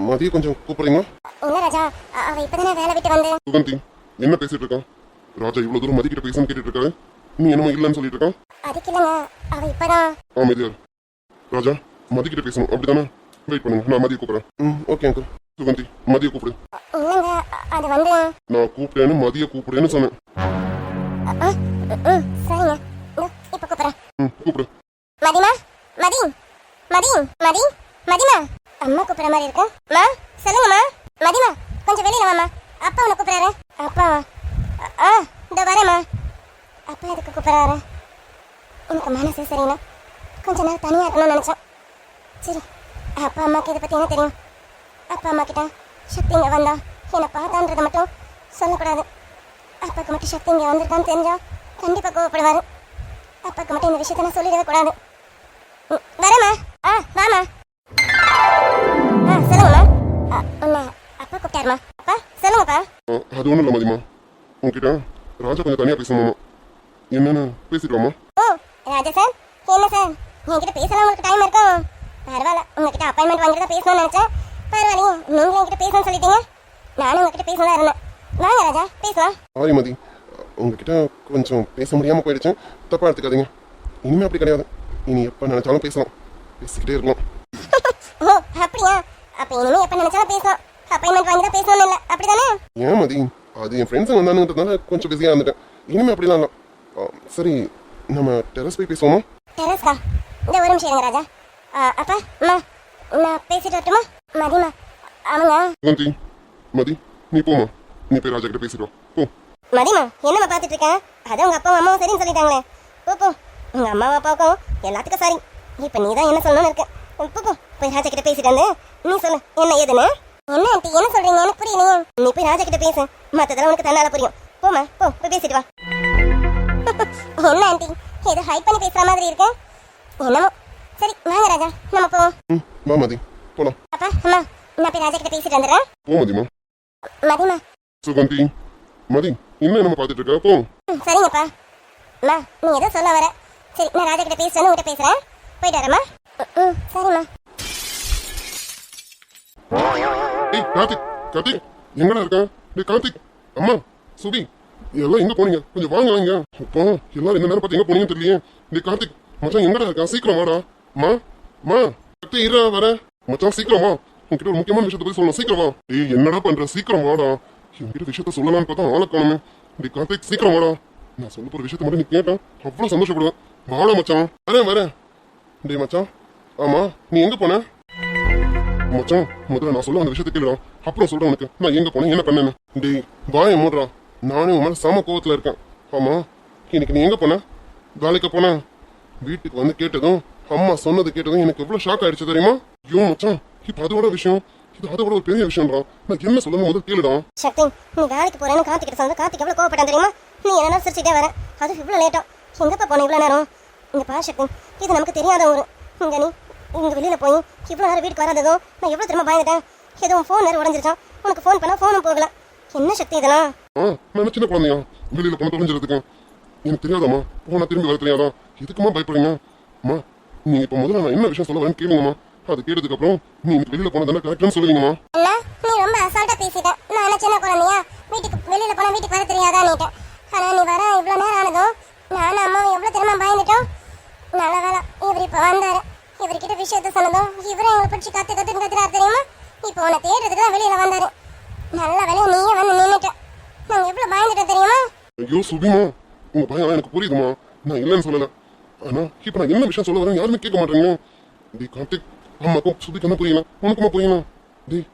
மதியை கொஞ்சம் கூப்பிடுறீங்களா? இல்லை ராஜா, அவள் இப்போ தானே வேலை விட்டு வந்து. சுகந்தி, என்ன பேசிட்டு இருக்கான்? ராஜா இவ்வளவு தூரம் மதிக்கிட்ட பேசணும்னு கேட்டுட்டு இருக்காரு. நீ என்னமோ இல்லைன்னு சொல்லிட்டு இருக்கான். அதுக்கு இல்லைங்க, அவள் இப்போதான். அமைதியார். ராஜா, மதிக்கிட்ட பேசணும் அப்படிதானே? வெயிட் பண்ணுங்க, நான் மதியை கூப்பிடுறேன். Okay uncle. சுகந்தி, மதியை கூப்பிடு. இல்லைங்க, அது வந்து நான் கூப்பிட்டேன்னு மதியை கூப்பிடுன்னு சொன்னேன். சரிங்க, இப்போ கூப்பிட்றேன். கூப்பிடு. மதிமா, மதிமா, அம்மா கூப்பிட்ற மாதிரி இருக்கு. மா, சொல்லுங்கம்மா. மதிமா, கொஞ்சம் வெளியில வாமா. அப்பா உன்னை கூப்பிட்றாரு. அப்பா? இந்த வரேம்மா. அப்பா எதுக்கு கூப்பிட்றாரு? எனக்கு மனசு சரியில்லை. கொஞ்ச நேரம் தனியாக இருக்கணும்னு நினச்சேன். சரி, அப்பா அம்மாவுக்கு இதை பற்றி என்ன தெரியும்? அப்பா அம்மா கிட்ட சக்தி இங்கே வந்தா என்னை பார்த்தான்றதை மட்டும் சொல்லக்கூடாது. அப்பாவுக்கு மட்டும் சக்தி இங்கே வந்திருக்கான்னு தெரிஞ்சா கண்டிப்பாக கோவப்படுவார். அப்பாவுக்கு மட்டும் இந்த விஷயத்த நான் சொல்லிடவே கூடாது. வரேம்மா. வாமா. சொல்லுங்கம்மா. உன்னை அப்பா கூப்பிட்டாருமா. அப்பா சொல்லுங்கப்பா. அது ஒன்றும் இல்லை மதிமா, உங்ககிட்ட ராஜா கொஞ்சம் தனியாக பேசணுமா? என்னன்னு பேசிட்டு வாமா. ராஜா சார், என்ன சார் என்கிட்ட பேசலாம்? உங்களுக்கு டைம் இருக்கும். பரவாயில்ல, உங்ககிட்ட அப்பாயின்மெண்ட் வாங்கிட்டு தான் பேசணும்னு நினச்சேன். பரவாயில்லையே, நீங்களும் என்கிட்ட பேசணும்னு சொல்லிட்டீங்க. நானும் உங்ககிட்ட பேசலாம் இருந்தேன். வாங்க ராஜா பேசலாம். சாரி மதி, உங்ககிட்ட கொஞ்சம் பேச முடியாமல் போயிடுச்சு, தப்பாக எடுத்துக்காதீங்க. இனிமே அப்படி கிடையாது. இனி எப்போ நினைச்சாலும் பேசலாம், பேசிக்கிட்டே இருக்கலாம். ஓ அப்படியா? அப்ப இனிமே எப்ப நினைச்சாலும் பேசலாம். அப்பாயின்மெண்ட் வாங்கி தான் பேசணும் இல்லை அப்படிதானே? ஏன் மதி, அது என் ஃப்ரெண்ட்ஸுங்க வந்தானுன்றதுனால கொஞ்சம் பிஸியாக இருந்துட்டேன். இனிமே அப்படிலாம் இல்லை. சரி, நம்ம டெரஸ் போய் பேசுவோமா? டெரஸ்கா? இந்த ஒரு நிமிஷம் இருங்க ராஜா. அப்பா அம்மா நான் பேசிட்டு வரட்டுமா? மதிமா அவங்க சுகந்தி, மதி நீ போமா, நீ போய் ராஜா கிட்ட பேசிட்டு வா. போ. மதிமா என்னம்மா பார்த்துட்டு இருக்கேன்? அதான் உங்க அப்பாவும் அம்மாவும் சரின்னு சொல்லிட்டாங்களே. போ போ, உங்க அம்மாவும் அப்பாவுக்கும் எல்லாத்துக்கும் சாரி. இப்போ நீ தான் என்ன சொல்லணும்னு இருக்க. போ போ, போய் ராஜா கிட்ட பேசிட்டு வந்து நீ சொல்லு என்ன ஏதுன்னு. என்ன ஆண்டி என்ன சொல்றீங்க? எனக்கு புரியலையே. நீ போய் ராஜா கிட்ட பேசு, மற்றதெல்லாம் உனக்கு தன்னால புரியும். போமா போ, போய் பேசிட்டு வா. என்ன ஆண்டி ஏதோ ஹைப் பண்ணி பேசுற மாதிரி இருக்கு. என்னமோ சரி வாங்க ராஜா நம்ம போவோம். வா மதி, போலாம். அப்பா அம்மா நான் போய் ராஜா கிட்ட பேசிட்டு வந்துடுறேன். போ மதிமா. மதிமா சுகந்தி, மதி என்ன நம்ம பார்த்துட்டு இருக்க? போ. சரிங்கப்பா. அம்மா நீ ஏதோ சொல்ல வர. சரி நான் ராஜா கிட்ட பேசுறேன்னு உங்ககிட்ட பேசுறேன். போயிட்டு வரேம்மா. சரிம்மா. ஏய் கார்த்திக், கார்த்திக் எங்கடா இருக்க? டேய் கார்த்திக், அம்மா, சுபி எல்லாம் எங்க போனீங்க? கொஞ்சம் வாங்க வாங்க. அப்பா எல்லாரும் என்ன நேரம் பார்த்து எங்க போனீங்கன்னு தெரியலையே. டேய் கார்த்திக் மச்சான் எங்கடா இருக்கா? சீக்கிரம் வாடா. மா கார்த்திக் இரா வர. மச்சான் சீக்கிரம் வா, உன்கிட்ட ஒரு முக்கியமான விஷயத்தை போய் சொல்லணும். சீக்கிரம் வா. டேய் என்னடா பண்ற? சீக்கிரம் வாடா. என்கிட்ட விஷயத்த சொல்லலாம்னு பார்த்தா ஆளை காணுமே. டேய் கார்த்திக் சீக்கிரம் வாடா. நான் சொல்ல போற விஷயத்த மட்டும் நீ கேட்டா அவ்வளவு சந்தோஷப்படுவேன். வாடா மச்சான். வரேன். டேய் மச்சான், ஆமா நீ எங்க போன? மச்சான் முதல்ல நான் சொல்ல அந்த விஷயத்த கேளுடா, அப்புறம் சொல்றேன் உனக்கு நான் எங்க போனேன் என்ன பண்ணேன்னு. டேய் வாய மூடுறா, நானே உன் மேல சம கோவத்துல இருக்கேன். ஆமா இன்னைக்கு நீ எங்க போன? வேலைக்கு போன? வீட்டுக்கு வந்து கேட்டதும் அம்மா சொன்னது கேட்டதும் எனக்கு எவ்வளவு ஷாக் ஆயிடுச்சு தெரியுமா? ஐயோ மச்சான், இப்ப அதோட விஷயம், இது அதோட ஒரு பெரிய விஷயம்டா. நான் என்ன சொல்லணும் முதல்ல கேளுடா. சக்தி நீ வேலைக்கு போறேன்னு கார்த்திகிட்ட சொன்ன. கார்த்திக் எவ்வளவு கோவப்பட்டான் தெரியுமா? நீ என்ன சிரிச்சுட்டே வர, அது இவ்வளவு லேட்டா எங்கப்பா போன இவ்வளவு நேரம்? இங்க பா சக்தி, இது நமக்கு தெரியாத ஊரு. இங்க நீ இங்க வெளியில போய் இவ்வளவு நேரம் வீட்டுக்கு வராததும் நான் எவ்வளவு திரும்ப பயந்துட்டேன். ஏதோ ஃபோன் நேரம் உடஞ்சிருச்சான், உனக்கு ஃபோன் பண்ணா ஃபோனும் போகல. என்ன சக்தி இதெல்லாம்? நான் சின்ன குழந்தையா வெளியில போன தொலைஞ்சிருக்கு எனக்கு தெரியாதாம்மா. போனா திரும்பி வர தெரியாதா? எதுக்குமா பயப்படுறீங்க? அம்மா நீங்க இப்ப முதல்ல நான் என்ன விஷயம் சொல்ல வரேன்னு கேளுங்கம்மா. அது கேட்டதுக்கு அப்புறம் நீ இன்னைக்கு வெளியில போனதானே கரெக்டானு சொல்லுவீங்கம்மா. நீ ரொம்ப அசால்ட்டா பேசிட்ட. நான் என்ன சின்ன குழந்தையா? வீட்டுக்கு வெளியில போனா வீட்டுக்கு வர தெரியாதான்னுட்டேன். ஆனா நீ வர இவ்வளவு நேரம் ஆனதும் நானும் அம்மாவும் எவ்வளவு திரும்ப பயந்துட்டோம். நல்ல வேலை இவர் இப்ப வந்தாரு. இவர்கிட்ட விஷயத்த சொன்னதும் இவரை எங்களை பிடிச்சி கத்துறாரு தெரியுமா? இப்போ உன்னை தேடுறதுக்கு தான் வெளியில வந்தாரு. நல்ல வேலையை நீயே வந்து நின்னுட்ட. நாங்க எவ்வளவு பயந்துட்டோம் தெரியுமா? ஐயோ சுபிமா, உங்க பயம் எனக்கு புரியுதுமா, நான் இல்லைன்னு சொல்லல. ஆனா இப்ப நான் என்ன விஷயம் சொல்ல வரேன் யாருமே கேட்க மாட்டேங்க. டேய் கார்த்திக், அம்மாக்கும் சுபிக்கு என்ன புரியல, உனக்குமா புரியல? டேய்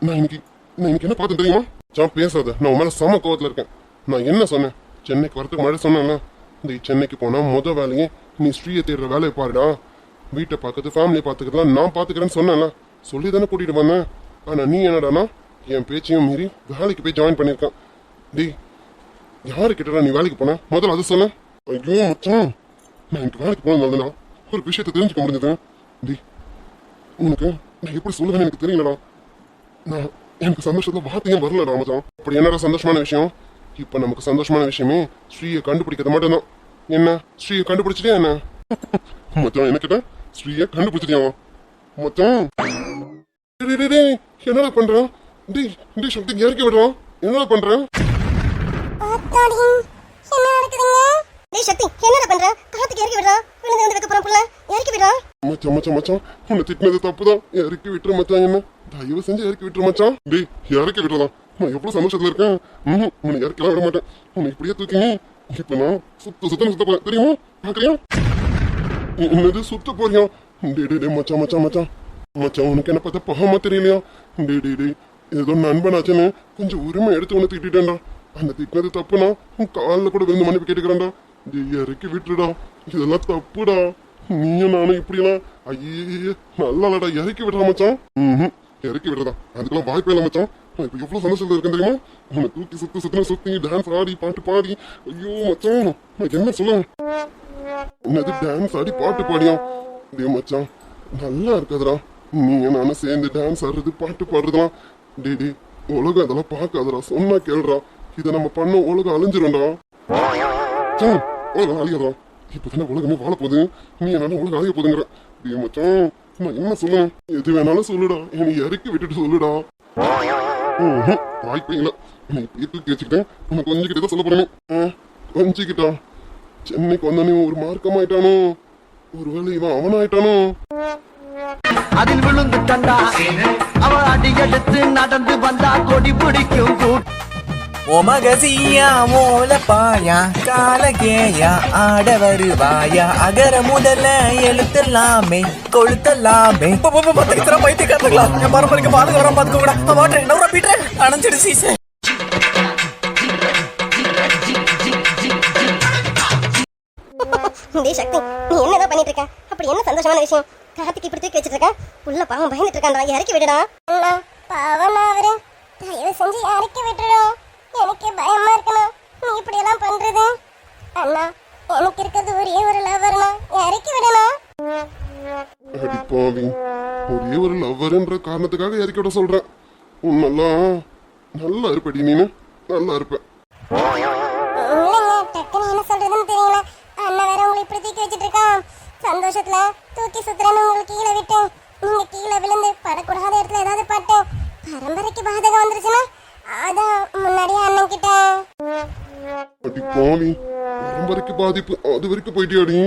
நான் இன்னைக்கு என்ன பார்த்தேன் தெரியுமா? சாம் பேசாத, நான் உன் மேல சம கோவத்துல இருக்கேன். நான் என்ன சொன்னேன்? சென்னைக்கு வரதுக்கு முன்னாடி சொன்னேன்ல, டேய் சென்னைக்கு போனா முத வேலையே நீ ஸ்ரீயை தேடுற வேலையை பாருடா, வீட்டை பார்க்கறது ஃபேமிலியை பார்த்துக்கிறதுலாம் நான் பார்த்துக்கிறேன்னு சொன்னேன்ல, சொல்லி தானே கூட்டிட்டு வந்தேன். ஆனா நீ என்னடானா என் பேச்சையும் மீறி வேலைக்கு போய் ஜாயின் பண்ணியிருக்கான். டேய் யாரு கிட்டடா நீ வேலைக்கு போன? முதல்ல அது சொன்ன. ஐயோ மச்சான், நான் எனக்கு வேலைக்கு போனதுனால ஒரு விஷயத்தை தெரிஞ்சுக்க முடிஞ்சது. டேய் உனக்கு நான் எப்படி சொல்லுவேன்னு எனக்கு தெரியலடா. நான் எனக்கு சந்தோஷத்துல வார்த்தையே வரலடா மச்சான். அப்படி என்னடா சந்தோஷமான விஷயம்? இப்ப நமக்கு சந்தோஷமான விஷயமே ஸ்ரீயை கண்டுபிடிக்கிறது மட்டும்தான். என்ன ஸ்ரீயை கண்டுபிடிச்சிட்டியா என்ன? மச்சான் என்ன கேட்ட? ஸ்ரீயை கண்டுபிடிச்சிட்டியா மச்சான்? என்னடா பண்றான்? டேய் சக்தி இறக்கி விடுறான். என்னடா பண்றேன்? என்ன நடக்குதுங்க? டேய் சக்தி என்னடா பண்ற? காத்துக்கு இறக்கி விடுறா. விழுந்து வந்து வைக்க போறோம் புள்ள. இறக்கி விடுறா. மச்சான் உன்னை திட்டினது தப்புதான். இறக்கி விட்டுரு மச்சான். என்ன தயவு செஞ்சு இறக்கி விட்டுரு மச்சான். டேய் இறக்கி விட்டுறதான். நான் எவ்வளவு சந்தோஷத்துல இருக்கேன். உன்னை இறக்கலாம் விட மாட்டேன். உன்னை இப்படியே தூக்கி இப்ப நான் சுத்த போறேன் தெரியுமா? பாக்குறியா? என்னது சுத்த போறியா? டே மச்சான் உனக்கு என்ன பார்த்தா பகமா தெரியலையா? டே ஏதோ நண்பனாச்சுன்னு கொஞ்சம் உரிமை எடுத்து உன்னை திட்டேன்டா. அந்த திட்டினது தப்புனா உன் காலில் கூட விழுந்து மன்னிப்பு கேட்டுக்கிறேன்டா. இறக்கி விட்டுடா, இதெல்லாம் தப்புடா. நீயும் நானும் இப்படிலாம் ஐயே நல்லாடா. இறக்கி விடுறா மச்சான். இறக்கி விடுறதா, அதுக்கெல்லாம் வாய்ப்பே இல்லை மச்சான். இப்ப எவ்வளவு சந்தோஷத்துல இருக்கேன் தெரியுமா? உன்னை தூக்கி சுத்தி டான்ஸ் ஆடி பாட்டு பாடி. ஐயோ மச்சான் நான் என்ன சொல்ல? என்னது டான்ஸ் ஆடி பாட்டு பாடியா? டே மச்சான் நல்லா இருக்காதுடா. நீ நானும் சேர்ந்து டான்ஸ் ஆடுறது பாட்டு பாடுறதுலாம். டே உலகம் அதெல்லாம் பார்க்காதடா. சொன்னா கேளுடா, இதை நம்ம பண்ண உலகம் அழிஞ்சிரும்டா. உலகம் அழியாதா? இப்பதானே உலகமே வாழ போகுது. நீ என்னால உலகம் அழிய போதுங்கிற. டே மச்சான் நான் என்ன சொல்லுவேன்? எது வேணாலும் சொல்லுடா, என்னை இறக்கி விட்டுட்டு சொல்லுடா. வாய்ப்பே இல்லை. நீ வீட்டுக்கு வச்சுக்கிட்டேன் உனக்கு கொஞ்சிக்கிட்டே தான் சொல்ல போறேனே. கொஞ்சிக்கிட்டா சென்னைக்கு வந்தானே ஒரு மார்க்கமாயிட்டானோ, ஒருவேளை இவன் அவனாயிட்டானோ. அதில் விழுந்து கண்டா அவ அடி எடுத்து நடந்து வந்தா கொடி பிடிக்கும் ஒமகசியா மூலப்பாயா காலகேயா ஆட வருவாயா அகர முதல்ல எழுத்தல்லாமே கொளுத்தல்லாமே பைத்தியக்காரங்களா என் மரமளிக்க பாதுக வர பாத்துக்க கூட மாட்டேன் நவரா பீட்டர் அணைஞ்சிடு சீசன். டேய் சக்தி, நீ என்னதான் பண்ணிட்டு இருக்க? அப்படி என்ன சந்தோஷமான விஷயம்? கார்த்திக் இப்படி தூக்கி வச்சிட்டு இருக்க. உள்ள பாவம் பயந்துட்டு இருக்கான்டா, இறக்கி விடுடா. அண்ணா பாவம் அவரு, தயவு செஞ்சு இறக்கி விட்டுடா. எனக்கு பயமா இருக்கணும் நீ இப்படி எல்லாம் பண்றது. அண்ணா எனக்கு இருக்கிறது ஒரே ஒரு லவர்னா, இறக்கி விடணும். அடிப்பாவி, ஒரே ஒரு லவ்வர்ன்ற காரணத்துக்காக இறக்கி விட சொல்றேன். உன்னெல்லாம் நல்லா இருப்படி, நீனு நல்லா இருப்ப. இல்லைங்க, டக்குன்னு என்ன சொல்றதுன்னு தெரியல. அண்ணா வேற உங்களை இப்படி தூக்கி வச்சிட்டு இருக்கான். சந்தோஷத்துல தூக்கி சுத்துறேன்னு உங்களுக்கு கீழே விட்டு நீங்க கீழே விழுந்து படக்கூடாத இடத்துல ஏதாவது பட்டு பரம்பரைக்கு பாதகம் வந்துருச்சுன்னா அதான் முன்னாடியே அண்ணன் கிட்ட. அடிப்பாவி, பரம்பரைக்கு பாதிப்பு அது வரைக்கும் போயிட்டியாடி.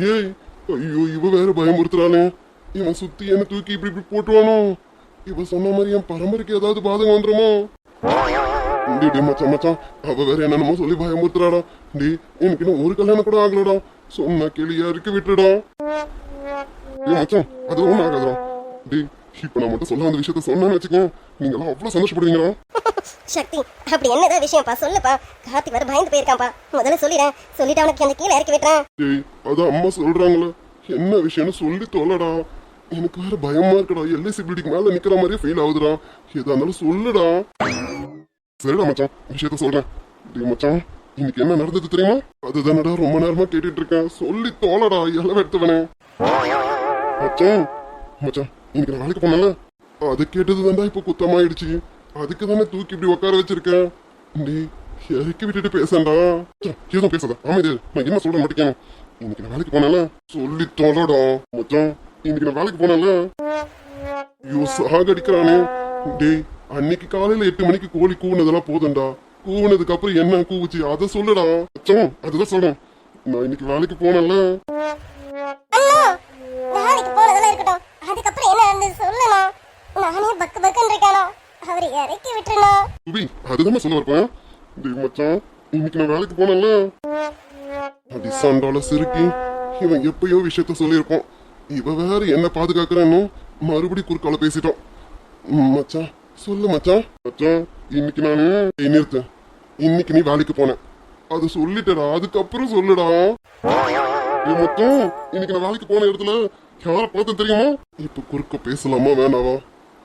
ஏய் ஐயோ, இவ வேற பயமுறுத்துறானே. இவன் சுத்தி என்ன தூக்கி இப்படி இப்படி போட்டுவானோ. இவ சொன்ன மாதிரி என் பரம்பரைக்கு ஏதாவது பாதகம் வந்துருமோ. டே மச்சான் மச்சான், அவ வேற என்னென்னமோ சொல்லி பயமுறுத்துறாடா. டே எனக்கு இன்னும் ஒரு கல்யாணம் கூட ஆகலடா. சொன்ன கிளியா இருக்க விட்டுடா. ஏ மச்சான், அது ஒன்றும் ஆகாதுடா. டே இப்ப நான் மட்டும் சொல்ல அந்த விஷயத்த சொன்னேன்னு வச்சுக்கேன், நீங்களாம் அவ்வளவு சந்தோஷப்படுவீங்களா? சக்தி, அப்படி என்னதான் விஷயம்ப்பா சொல்லுப்பா. கார்த்திக் வேற பயந்து போயிருக்கான்ப்பா. முதல்ல சொல்லிடுறேன், சொல்லிட்டு அவனுக்கு அந்த கீழே இறக்கி விட்டுறேன். டேய் அதான் அம்மா சொல்றாங்களே, என்ன விஷயம்னு சொல்லி தொலைடா. எனக்கு வேற பயமா இருக்குடா. எல்ஐசி பில்டிங் மேல நிக்கிற மாதிரியே ஃபீல் ஆகுதுடா. எதா இருந்தாலும் சொல்லுடா. சரிடா மச்சான், விஷயத்த சொல்றேன். டேய் மச்சான், இன்னைக்கு என்ன நடந்தது தெரியுமா? அதுதானடா ரொம்ப நேரமா கேட்டுட்டு இருக்கேன். சொல்லி தோலடா, எல்லாம் எடுத்துவனே. மச்சான் மச்சான், இன்னைக்கு நான் வேலைக்கு போனல, அது கேட்டதுதான்டா இப்ப குத்தமாயிடுச்சு. அதுக்கு தானே தூக்கி இப்படி உட்கார வச்சிருக்கேன். டேய் இறக்கி விட்டுட்டு பேசண்டா. எதுவும் பேசாத, அமைதி. நான் என்ன சொல்றேன் மாட்டேன். இன்னைக்கு நான் வேலைக்கு போனல, சொல்லி தோலடா. மச்சான் இன்னைக்கு நான் வேலைக்கு போனல, ஐயோ சாகடிக்கிறானே. டேய் அன்னைக்கு காலையில 8 மணிக்கு கோழி கூவுனதெல்லாம் போதும்டா. கூவுனதுக்கு அப்புறம் என்ன கூவுச்சு அதை சொல்லுடா. மச்சான் அதுதான் சொல்றேன். நான் இன்னைக்கு வேலைக்கு போனல. அண்ணா வேலைக்கு போனதெல்லாம் இருக்கட்டும், அதுக்கப்புறம் என்ன நடந்தது சொல்லுண்ணா. நானே பக்கு பக்குன்னு இருக்கானா, அவரை இறக்கி விட்டுருண்ணா. சுபி அதுதான் சொல்ல வரப்பேன். டேய் மச்சான் இன்னைக்கு நான் வேலைக்கு போனல, அடி சண்டால சிரிக்கி இவன் எப்பயோ விஷயத்த சொல்லியிருப்பான். இவ வேற என்ன பாதுகாக்கிறேன்னு மறுபடி குறுக்கால பேசிட்டான். மச்சான் சொல்லு மச்சான். மச்சான் இன்னைக்கு நானு நிறுத்து. இன்னைக்கு நீ வேலைக்கு போன அது சொல்லிட்டடா, அதுக்கப்புறம் சொல்லுடா. ஏ மச்சான், இன்னைக்கு நான் வேலைக்கு போன இடத்துல யார பார்த்தேன் தெரியுமா? இப்ப குறுக்க பேசலாமா வேணாவா?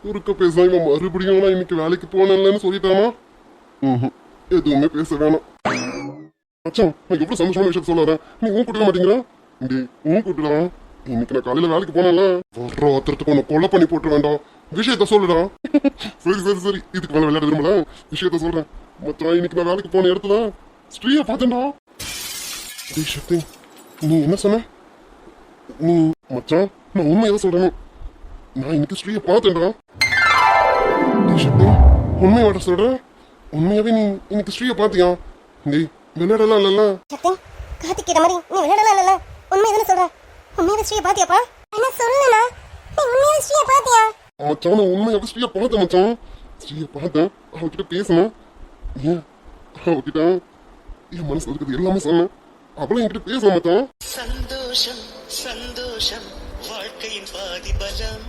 குறுக்க பேசலாம். இவன் மறுபடியும் நான் இன்னைக்கு வேலைக்கு போனேன்னு சொல்லிட்டானா? எதுவுமே பேச வேணாம். மச்சான் நான் எவ்வளவு சந்தோஷமான விஷயத்த சொல்ல வரேன், நீ ஊன் கூட்ட மாட்டீங்களா? ஊன் கூட்டலாம். இன்னைக்கு நான் காலையில வேலைக்கு போனேன்ல, வர்ற ஒருத்தருக்கு உன்னை கொலை பண்ணி போட்டு வேண்டாம். விஷயத்த சொல்லுடா. சரி சரி சரி, இதுக்கு மேல விளையாட விரும்பல, விஷயத்த சொல்றேன். மச்சான் இன்னைக்கு நான் வேலைக்கு போன இடத்துல ஸ்ரீய பார்த்தேன்டா. டேய் சக்தி, நீ என்ன சொன்ன? நீ மச்சான் நான் உண்மையதான் சொல்றேன். நான் இன்னைக்கு ஸ்ரீய பார்த்தேன்டா. டேய் சக்தி, உண்மையோட சொல்றேன். உண்மையாவே நீ இன்னைக்கு ஸ்ரீய பாத்தியா? டேய் விளையாடலாம் இல்லல்ல? சக்தி, கார்த்திக் கிட்ட மாதிரி நீ விளையாடலாம் இல்ல? உண்மையை சொல்றேன். உண்மையாவே ஸ்ரீயை பாத்தியாப்பா? என்ன சொல்லுண்ணா, நீ உண்மையாவே ஸ்ரீயை பாத்தியா? மச்சான் நான் உண்மையாவே ஸ்ரீய பார்த்தேன் மச்சான். ஸ்ரீய பார்த்தேன், அவகிட்ட பேசினேன். ஏன் அவகிட்ட என் மனசு இருக்குது எல்லாமே சொன்னேன். அவளும் என்கிட்ட பேச மச்சான். சந்தோஷம் சந்தோஷம் வாழ்க்கையின் பாதி பலம்.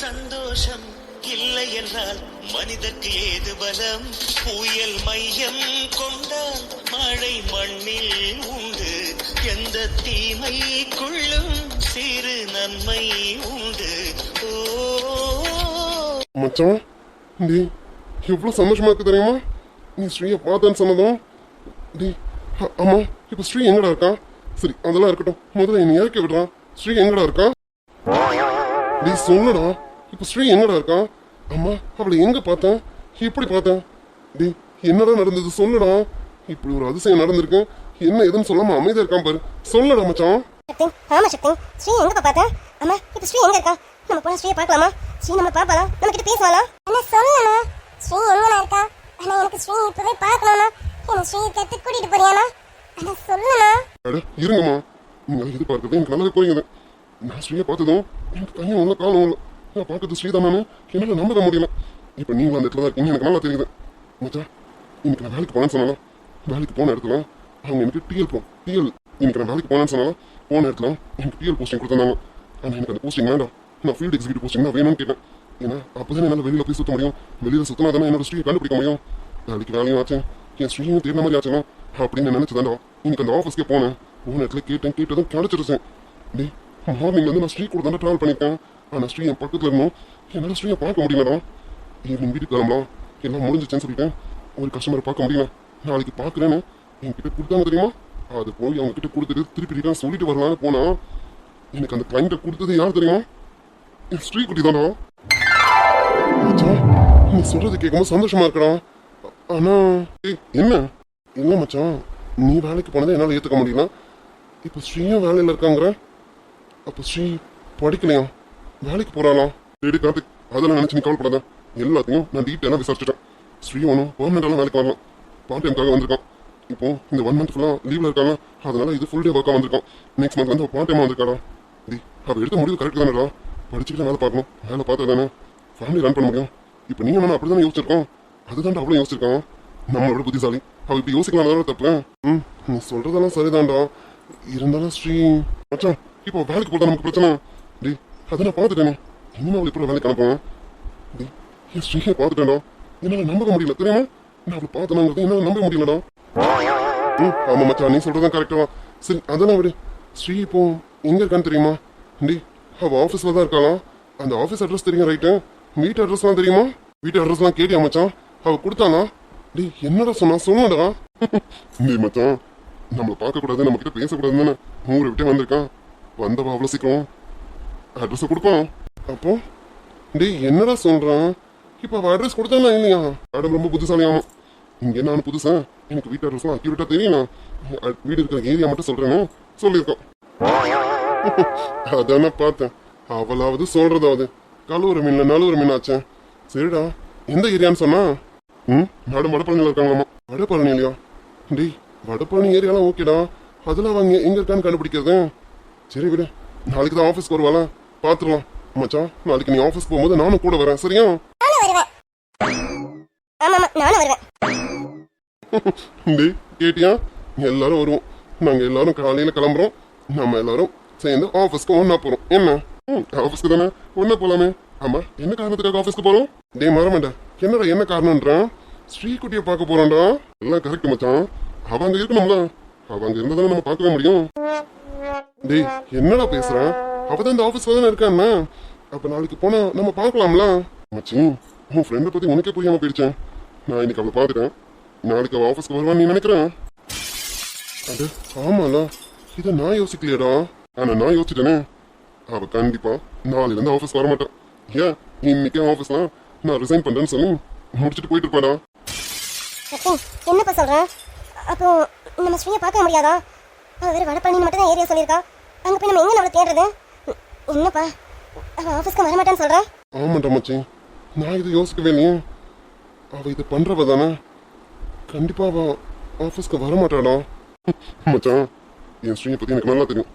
சந்தோஷம் இல்லை என்றால் மனிதர்க்கு ஏது பலம். புயல் மையம் கொண்டால் மழை மண்ணில் உண்டு. எந்த தீமைக்குள்ளும் சிறு நன்மை உண்டு. மச்சான் டேய் எவ்வளவு சந்தோஷமா இருக்கு தெரியுமா நீ ஸ்ரீய பார்த்தேன்னு சொன்னதும். டேய் ஆமா, இப்ப ஸ்ரீ எங்கடா இருக்கா? சரி அதெல்லாம் இருக்கட்டும், முதல்ல நீ இறக்கி விடுறா. ஸ்ரீ எங்கடா இருக்கா? டேய் சொல்லுடா, இப்ப ஸ்ரீ எங்கடா இருக்கா? அம்மா அவளை எங்க பார்த்தேன், எப்படி பார்த்தேன்? டேய் என்னடா நடந்தது சொல்லுடா. இப்படி ஒரு அதிசயம் நடந்திருக்கு, என்ன எதுன்னு சொல்லாம அமைதியா இருக்கான் பாரு. சொல்லுடா மச்சான். சக்தி, ஆமா சக்தி, ஸ்ரீ எங்க பார்த்தா? அம்மா இப்ப ஸ்ரீ எங்க இருக்கா? நம்ம போனா ஸ்ரீயை பார்க்கலாமா? ஸ்ரீ நம்ம பாப்பாளா? நம்ம கிட்ட பேசலாம். என்ன சொல்லணும்? ஸ்ரீ எங்கண்ணா இருக்கா? ஆனா எனக்கு ஸ்ரீ இப்பவே பார்க்கணும்னா. என்ன ஸ்ரீ கத்து கூட்டிட்டு போறியாண்ணா? அட சொல்லுண்ணா. அட இருங்கம்மா, நீங்க இது பார்க்கறது எனக்கு நல்லாவே புரியுது. நான் ஸ்ரீயை பார்த்ததும் எனக்கு கையும் உள்ள காலம் உள்ள நான் பார்க்கறது ஸ்ரீ தானே என்னால நம்பவே முடியல. இப்போ நீங்களும் அந்த இடத்துல தான் இருக்கீங்க, எனக்கு நல்லா தெரியுது. மச்சா, இன்னைக்கு நான் வேலைக்கு போனேன்னு சொன்னாலும் வேலைக்கு போன இடத்துல அவங்க எனக்கு டிஎல் இன்னைக்கு நான் வேலைக்கு போனேன்னு சொன்னாலும் போன இடத்துல எனக்கு டிஎல் போஸ்டிங் கொடுத்துருந்தாங்க. ஆனால் எனக்கு அந்த போஸ்டிங் வேண்டாம், நான் ஃபீல்டு எக்ஸிக்யூட்டிவ் போஸ்டிங் தான் வேணும்னு கேட்டேன். ஏன்னா அப்போதான் என்னால் வெளியில் போய் சுத்த முடியும். வெளியில் சுத்தினா தானே என்னோட ஸ்ரீயை கண்டுபிடிக்க முடியும். வேலைக்கு வேலையும் ஆச்சேன், என் ஸ்ரீயும் தேர்ந்த மாதிரி ஆச்சுன்னா அப்படின்னு நினைச்சதாண்டா இன்னைக்கு அந்த ஆஃபீஸ்க்கே போனேன். போன இடத்துல கேட்டதும் கிடைச்சிருச்சேன். டே மார்னிங்லேருந்து நான் ஸ்ரீ கூட தானே ட்ராவல் பண்ணியிருக்கேன். ஆனால் ஸ்ரீ என் பக்கத்தில் இருந்தோம், என்னால் ஸ்ரீயை பார்க்க முடியலடா. ஈவினிங் வீட்டுக்கு கிளம்பலாம், எல்லாம் முடிஞ்சிச்சேன்னு சொல்லிட்டேன். ஒரு கஸ்டமரை பார்க்க முடியல, நாளைக்கு பார்க்குறேன்னு என்கிட்ட கொடுத்தாங்க தெரியுமா. அது போய் அவங்க கிட்ட கொடுத்துட்டு திருப்பி ரிட்டர்ன் சொல்லிட்டு வரலான்னு போனா எனக்கு அந்த கிளைண்ட்டை கொடுத்தது யார் தெரியுமா? என் ஸ்ரீ குட்டி தானா. மச்சான், நீ சொல்றது கேட்கும்போது சந்தோஷமா இருக்கடா. ஆனா என்ன இல்லை மச்சான், நீ வேலைக்கு போனதை என்னால் ஏற்றுக்க முடியல. இப்போ ஸ்ரீயும் வேலையில் இருக்காங்கிற, அப்போ ஸ்ரீ படிக்கலையா, வேலைக்கு போறாளா? சரி கார்த்திக், அதெல்லாம் நினைச்சு நீ கவலைப்படாத. எல்லாத்தையும் நான் டீட்டெயிலாக விசாரிச்சுட்டேன். ஸ்ரீ ஒன்றும் பெர்மனெண்டாலாம் வேலைக்கு வரலாம், பார்ட் டைமுக்காக வந்திருக்கான். இப்போ இந்த 1 month ஃபுல்லாக லீவில் இருக்காங்க, அதனால இது ஃபுல் டே ஒர்க்காக வந்திருக்கான். நெக்ஸ்ட் மந்த் வந்து பார்ட் டைமாக வந்திருக்காடா. டி அவள் எடுத்த முடிவு கரெக்ட் தானேடா. படிச்சுக்கிட்டு வேலை பார்க்கணும், வேலை பார்த்தா தானே ஃபேமிலி ரன் பண்ண முடியும். இப்போ நீங்கள் நான் அப்படி தானே யோசிச்சிருக்கோம், அதுதான்டா அவ்வளோ யோசிச்சிருக்கான். நம்மளோட புத்திசாலி, அவள் இப்படி யோசிக்கலாம் அதோட தப்பு. நீ சொல்றதெல்லாம் சரிதான்டா, இருந்தாலும் ஸ்ரீ மச்சான் இப்போ வேலைக்கு போட்டா நமக்கு பிரச்சனை. டி அதை நான் பார்த்துட்டேனே, இனிமே அவளை இப்போ வேலைக்கு அனுப்புவேன். டி என் ஸ்ரீயை பார்த்துட்டேன்டா, என்னால் நம்ப முடியல தெரியுமா. நான் அவளை பார்த்தேனாங்கிறது என்னால் நம்ப முடியலடா. ஆமா மச்சான், நீ சொல்றதான் கரெக்டா. சரி அதெல்லாம் விடு. ஸ்ரீ இப்போ எங்க இருக்கான்னு தெரியுமா? டி அவள் ஆஃபீஸில் தான் இருக்காளா? அந்த ஆஃபீஸ் அட்ரஸ் தெரியும் ரைட்டு, வீட்டு அட்ரஸ்லாம் தெரியுமா? வீட்டு அட்ரஸ்லாம் கேட்டியா மச்சான்? அவள் கொடுத்தானா? டி என்னடா சொன்னா சொன்னடா. நீ மச்சான் நம்மளை பார்க்கக்கூடாது, நம்ம கிட்ட பேசக்கூடாதுன்னு தானே ஊரை விட்டே வந்திருக்கான். வந்தவா அவ்வளோ சீக்கிரம் அட்ரஸை கொடுப்பான்? அப்போ டி என்னடா சொல்றான்? இப்போ அவள் அட்ரஸ் கொடுத்தானா இல்லையா? மேடம் ரொம்ப புத்திசாலியாகும். இங்கே நான் புதுசா, எனக்கு வீட்டு அட்ரஸ்லாம் அக்யூரேட்டாக தெரியும். நான் வீடு இருக்கிற ஏரியா மட்டும் சொல்றேன்னு சொல்லியிருக்கோம். அதான பார்த்தேன், அவளாவது சொல்றதாவது கழுவுற மீன்ல நழுவுற மீன் ஆச்சேன். சரிடா, எந்த ஏரியான்னு சொன்னா? மேடம் வடபழனியில் இருக்காங்களாமா. வடபழனிலையா? டி வடபழனி ஏரியாலாம் ஓகேடா, அதெல்லாம் அவங்க எங்க இருக்கான்னு கண்டுபிடிக்கிறது. சரி விடு, நாளைக்கு தான் ஆஃபீஸ்க்கு வருவாளா, பார்த்துடலாம். மச்சான் நாளைக்கு நீ ஆஃபீஸ் போகும்போது நானும் கூட வரேன், சரியா? நானும் வருவேன். டே கேட்டியா, எல்லாரும் வருவோம். நாங்க எல்லாரும் காலையில கிளம்புறோம், நம்ம எல்லாரும் சேர்ந்து ஆஃபீஸ்க்கு ஒன்னா போறோம். என்ன ஆஃபீஸ்க்கு தானே ஒன்னா போலாமே. ஆமா, என்ன காரணத்துக்காக ஆஃபீஸ்க்கு போறோம்? டே மறமாட்டா, என்னடா என்ன காரணம்ன்றான்? ஸ்ரீகுட்டியை பார்க்க போறான்டா. எல்லாம் கரெக்ட் மச்சான், அவ அங்க இருக்கணும்ல, அவ அங்க இருந்தா நம்ம பார்க்கவே முடியும். டேய் என்னடா பேசுறான்? அவதான் இந்த ஆஃபீஸ்ல தானே இருக்கான்னா, அப்ப நாளைக்கு போனா நம்ம பார்க்கலாம்ல. மச்சி உன் ஃப்ரெண்டை பத்தி உனக்கே புரியாம போயிடுச்சேன். நான் இன்னைக்கு அவளை பார்த்துட்டேன், நாளைக்கு அவள் ஆஃபீஸ்க்கு வருவான்னு நீ நினைக்கிறேன்? அது ஆமால, இதை நான் யோசிக்கலையடா. ஆனா நான் யோசிச்சிட்டேனே, அவ கண்டிப்பா நாளையில இருந்து ஆஃபீஸ் வர மாட்டேன். ஏன் இன்னைக்கே ஆஃபீஸ்ல நான் ரிசைன் பண்றேன்னு சொல்லி முடிச்சுட்டு போயிட்டு இருப்பாடா. என்னப்பா சொல்றேன்? அப்போ நம்ம ஸ்ரீயை பார்க்க முடியாதா? அவ வேற வடபழனி மட்டும் தான் ஏரியா சொல்லியிருக்கா. அங்க போய் நம்ம எங்க நம்மளை தேடுறது? என்னப்பா அவ ஆஃபீஸ்க்கு வர மாட்டான்னு சொல்றேன்? ஆமாண்டா மச்சி, நான் இது யோசிக்கவே இல்லையே. அவ இது பண்றவ தானே, கண்டிப்பா அவ ஆஃபீஸ்க்கு வர மாட்டாடா. மச்சான் என் ஸ்ரீயை பத்தி எனக்கு நல்லா தெரியும்.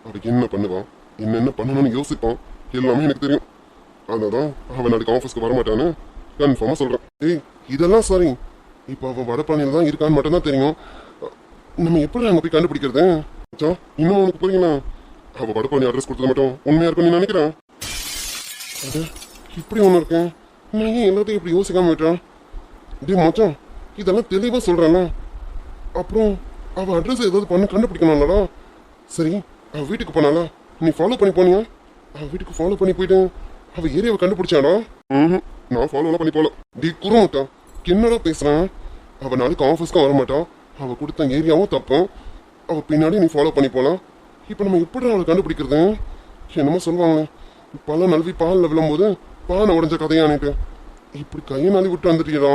அவ என்ன பண்ணுவா, என்னென்ன பண்ணணும்னு யோசிப்பான், எல்லாமே எனக்கு தெரியும். அதான் அவன் நாளைக்கு ஆஃபீஸ்க்கு வர மாட்டான்னு கன்ஃபார்மா சொல்றேன். ஏய் இதெல்லாம் சரி, இப்போ அவன் வடபழனியில் தான் இருக்கான்னு மட்டும் தான் தெரியும். நம்ம எப்படி அங்கே போய் கண்டுபிடிக்கிறது? மச்சான் இன்னும் உனக்கு புரியல, அவ வடபழனி அட்ரஸ் கொடுத்தது மட்டும் உண்மையா இருக்கும் நீ நினைக்கிறேன்? அது இப்படி ஒன்று இருக்கேன், நான் ஏன் எல்லாத்தையும் இப்படி யோசிக்காம விட்டுறான்? டே மச்சான் இதெல்லாம் தெளிவா சொல்றேன்னா, அப்புறம் அவ அட்ரஸ் ஏதாவது பண்ணி கண்டுபிடிக்கணும்லடா. சரி அவ வீட்டுக்கு போனால நீ ஃபாலோ பண்ணி போனியா? அவ வீட்டுக்கு ஃபாலோ பண்ணி போயிட்டு அவ ஏரியாவை கண்டுபிடிச்சாடா? நான் ஃபாலோலாம் பண்ணி போல. டி குருமாட்டா என்னடா பேசுறான்? அவ நாளைக்கு ஆஃபீஸ்க்கும் வர மாட்டா, அவ கொடுத்த ஏரியாவும் தப்பும், அவ பின்னாடி நீ ஃபாலோ பண்ணி போலாம். இப்போ நம்ம எப்படி அவளை கண்டுபிடிக்கிறது? என்னமோ சொல்லுவாங்க, பல நழுவி பாலில் விழும்போது பானை உடஞ்ச கதையானிட்டு, இப்படி கையை நழுவி விட்டு வந்துட்டீங்களா?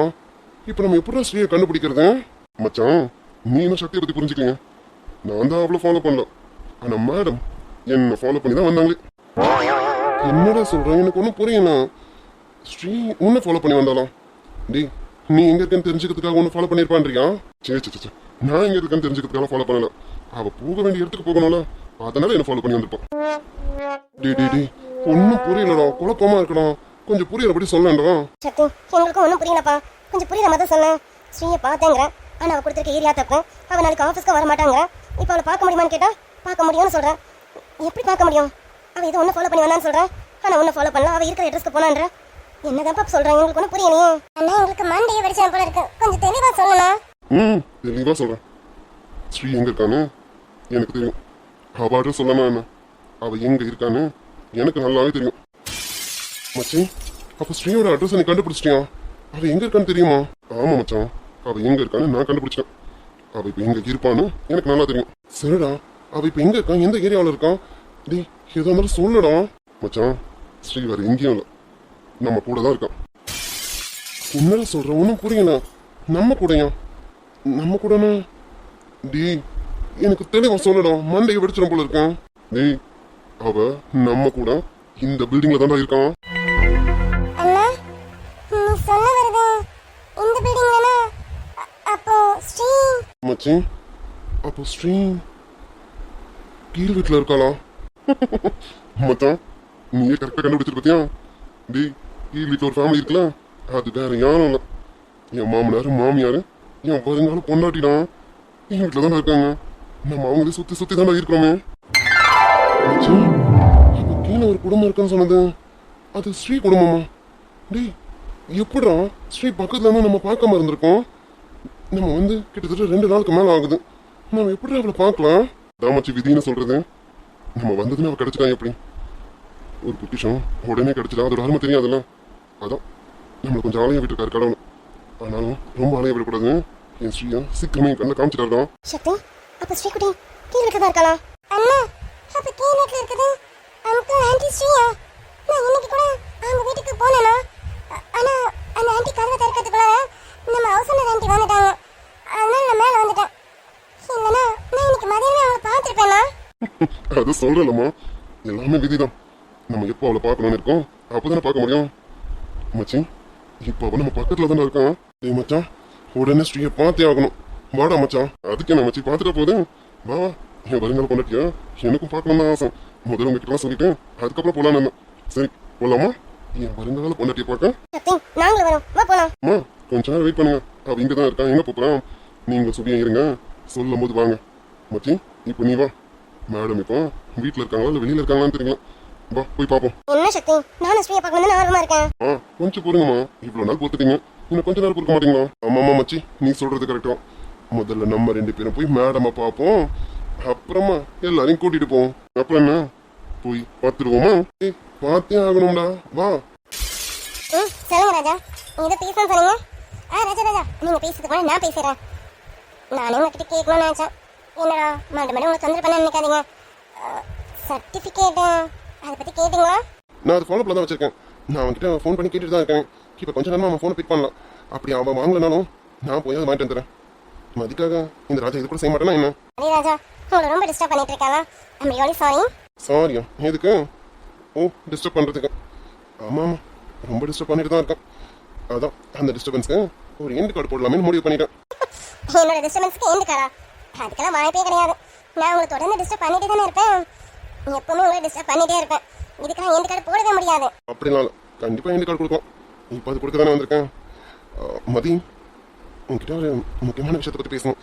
இப்போ நம்ம எப்படி ஸ்ரீயை கண்டுபிடிக்கிறது? மச்சான் நீ என்ன சக்தியை பத்தி புரிஞ்சுக்கீங்க, நான் தான் அவ்வளோ ஃபாலோ பண்ணல, ஆனா மேடம் என்ன ஃபாலோ பண்ணி தான் வந்தாங்களே. என்னடா சொல்றேன், எனக்கு ஒன்றும் புரியல. ஸ்ரீ உன்னை ஃபாலோ பண்ணி வந்தாலும் டேய் நீ எங்க இருக்கன்னு தெரிஞ்சுக்கிறதுக்காக ஒன்று ஃபாலோ பண்ணிருப்பான்றியா? சரி சரி சரி, நான் எங்க இருக்கேன்னு தெரிஞ்சுக்கிறதுக்காக ஃபாலோ பண்ணல. அவ போக வேண்டிய இடத்துக்கு போகணும்ல, அதனால என்ன ஃபாலோ பண்ணி வந்திருப்பான். டேய் டேய் டேய், ஒன்னும் புரியலடா, குழப்பமா இருக்கடா, கொஞ்சம் புரியறபடி சொல்லண்டா. சக்தி எங்களுக்கும் ஒன்றும் புரியலப்பா, கொஞ்சம் புரியுற மாதிரி தான் சொன்னேன். ஸ்ரீயை பார்த்தேங்கிறேன், ஆனால் அவள் கொடுத்துருக்க ஏரியா தப்பு. அவள் நாளைக்கு ஆஃபீஸ்க்கு வர மாட்டாங்கிறேன். இப்போ அவளை பார்க்க முடியுமான்னு கேட்டால் பார்க்க முடியும்னு சொல்கிறேன். எப்படி பார்க்க முடியும்? அவள் ஏதோ ஒன்று ஃபாலோ பண்ணி வந்தான்னு சொல்கிறேன், ஆனால் ஒன்றும் ஃபாலோ பண்ணல. அவள் இருக்கிற அட்ரஸ்க்கு போனான்ற என்னதான்ப்பா சொல்கிறேன், எங்களுக்கு ஒன்றும் புரியலையே. அண்ணா எங்களுக்கு மண்டையை வெடிச்சேன் போல இருக்கு, கொஞ்சம் தெளிவாக சொல்லணும். தெளிவா சொல்றேன். ஸ்ரீ எங்க இருக்கான்னு எனக்கு தெரியும். அவ அட்ரஸ் சொல்லாம என்ன, அவ எங்க இருக்கான்னு எனக்கு நல்லாவே தெரியும். மச்சி, அப்ப ஸ்ரீயோட அட்ரஸ் நீ கண்டுபிடிச்சிட்டியா? அவ எங்க இருக்கான்னு தெரியுமா? ஆமா மச்சான், அவ எங்க இருக்கான்னு நான் கண்டுபிடிச்சேன். அவ இப்ப எங்க இருப்பான்னு எனக்கு நல்லா தெரியும். சரிடா, அவ இப்ப எங்க இருக்கான், எந்த ஏரியாவில் இருக்கான்? டேய் ஏதோ இருந்தாலும் சொல்லடா. மச்சான், ஸ்ரீ வேற எங்கேயும் இல்லை, நம்ம கூட தான் இருக்கான். என்னடா சொல்ற, ஒன்றும் புரியல. நம்ம கூடயா? நம்ம கூடனா? டேய் எனக்கு தெளிவா சொல்லடா, மண்டையை வெடிச்சிடும் போல இருக்கேன். டேய் அவ நம்ம கூட இந்த பில்டிங்ல தான்டா இருக்கான். அண்ணா நீ சொல்ல வருது இந்த பில்டிங்லனா? அப்போ ஸ்ரீ மச்சி, அப்போ ஸ்ரீ கீழ் வீட்டுல இருக்காளா? மச்சான், நீயே கரெக்டா கண்டுபிடிச்சிரு பாத்தியா? டேய் கீழ் வீட்டுல ஒரு ஃபேமிலி இருக்குல்ல, அது வேற யாரும் இல்ல, என் மாமனாரு மாமியாரு என் வருங்கால பொண்டாட்டிடான் என் வீட்டுல தானே இருக்காங்க. நம்ம அவங்களே சுத்தி சுத்தி தானே இருக்கிறோமே. மச்சி, அப்ப கீழே ஒரு குடும்பம் இருக்குன்னு சொன்னது அது ஸ்ரீ குடும்பமா? டேய் எப்படா ஸ்ரீ பக்கத்துல இருந்து நம்ம பார்க்காம இருந்திருக்கோம்? நம்ம வந்து கிட்டத்தட்ட 2 நாளுக்கு மேல ஆகுது, நம்ம எப்படி அவளை பார்க்கலாம்? தாமச்சி விதின்னு சொல்றது, நம்ம வந்ததுன்னு அவ கிடைச்சிட்டா எப்படி? ஒரு பொக்கிஷம் உடனே கிடைச்சிட்டா அதோட அருமை தெரியாதுல்ல. அதான் நம்மளை கொஞ்சம் ஆலயம் விட்டுருக்காரு கடவுள். ஆனாலும் ரொம்ப ஆலயம் விடக்கூடாது. என் ஸ்ரீயா சீக்கிரமே கண்ணை காமிச்சிட்டாருதான். சக்தி அப்ப ஸ்ரீகுட்டி கீழ் வீட்டுல தான் இருக்கலாம். அண்ணா அப்ப கீழ் வீட்டுல இருக்குது அங்கிள் ஆன்ட்டி ஸ்ரீயா? நான் இன்னைக்கு கூட அவங்க வீட்டுக்கு போனேனா, ஆனா அந்த ஆன்ட்டி கதவை திறக்கிறதுக்குள்ள நம்ம ஹவுஸ் ஓனர் ஆன்ட்டி வந்துட்டாங்க, அதனால நான் மேல வந்துட்டேன். இல்லைன்னா நான் இன்னைக்கு மதியமே அவங்களை பார்த்துருப்பேனா? அது சொல்றலம்மா, எல்லாமே விதிதான். நம்ம எப்போ அவளை பார்க்கணும்னு இருக்கோம் அப்பதானே பார்க்க முடியும். மச்சி, இப்போ அவன் நம்ம பக்கத்துல தானே இருக்கான். டேய் மச்சான், உடனே ஸ்ரீயை பார்த்தே ஆகணும். வாடா மச்சான். அதுக்கு என்ன மச்சி, பார்த்துட்டா போது வா. என் வருங்கால பொண்டாட்டியா எனக்கும் பார்க்கணும் தான் ஆசை. முதல்ல உங்ககிட்ட சொல்லிட்டு அதுக்கப்புறம் போலான்னு. சரி போலாமா? என் வருங்கால பொண்டாட்டியை பார்க்க. சக்தி நாங்களும் வரோம், வா போலாம். அம்மா கொஞ்ச நேரம் வெயிட் பண்ணுங்க, அவ இங்க தான் இருக்கா. எங்க போறான்? நீங்க சுபியா இருங்க, சொல்லும் போது வாங்க. மச்சி இப்போ நீ வா. மேடம் இப்போ வீட்டுல இருக்காங்களா இல்ல வெளியில இருக்காங்களான்னு தெரியல. வா போய் பாப்போம். என்ன சக்தி, நானும் ஸ்ரீயை பார்க்கணும்னு ஆர்வமா இருக்கேன். கொஞ்சம் பொறுங்கம்மா, இவ்வளவு நாள் பொறுத்துட்டீங்க, இன்னும் கொஞ்ச நேரம் பொறுக்க மாட்டீங்களா? ஆமாமா மச்சி, நீ சொல்றது கரெக்டா. முதல்ல நம்ம 2 பேரும் போய் மேடமை பார்ப்போம், அப்புறமா எல்லாரையும் கூட்டிட்டு போவோம். அப்புறம் என்ன, போய் பார்த்துருவோமா? பார்த்தே ஆகணும்டா, வா. சொல்லுங்க ராஜா, நீங்க பேசணும் சொன்னீங்க. ராஜா ராஜா நீங்க பேசுறதுக்கு கூட நான் பேசுறேன். நானே உங்ககிட்ட கேட்கணும்னு நினைச்சேன். என்னடா மறுபடியும் உங்களுக்கு தொந்தரவு பண்ண நினைக்காதீங்க. சர்டிபிகேட் அதை பத்தி கேட்டீங்களா? நான் அது ஃபாலோ பண்ண தான் வச்சிருக்கேன். நான் அவன்கிட்ட ஃபோன் பண்ணி கேட்டுட்டு தான் இருக்கேன். இப்போ கொஞ்ச நேரமா அவன் ஃபோனை பிக் பண்ணலாம். அப்படி அவன் வாங்கலனாலும் நான் போய் அதை வாங்கிட்டு வந்துடுறேன். அதுக்காக இந்த ராஜா இது கூட செய்ய மாட்டேனா என்ன? அரே ராஜா, உங்களை ரொம்ப டிஸ்டர்ப் பண்ணிட்டு இருக்காங்க. I'm really sorry. சாரியா? எதுக்கு? ஓ டிஸ்டர்ப் பண்ணுறதுக்கு? ஆமாம் ஆமாம், ரொம்ப டிஸ்டர்ப் பண்ணிட்டு தான் இருக்கேன். அதான் அந்த டிஸ்டர்பன்ஸ்க்கு ஒரு எண்டு கார்டு போடலாமே முடிவு பண்ணிட்டேன். என்னோட டிஸ்டர்பன்ஸ்க்கு எண்டு கார்டா? அதுக்கெல்லாம் வாய்ப்பே கிடையாது. நான் உங்களை தொடர்ந்து டிஸ்டர்ப் பண்ணிட்டே தானே இருப்பேன். எப்பவுமே உங்களை டிஸ்டர்ப் பண்ணிட்டே இருப்பேன். இதுக்கெல்லாம் எண்டு கார்டு போடவே முடியாது. அப்படினால கண்டிப்பாக எண்டு கார்டு கொடுக்கலாம். இப்போ அது கொடுக்க தானே வந்திருக்கேன். மதி, உங்ககிட்ட ஒரு முக்கியமான விஷயத்தை பற்றி பேசணும்.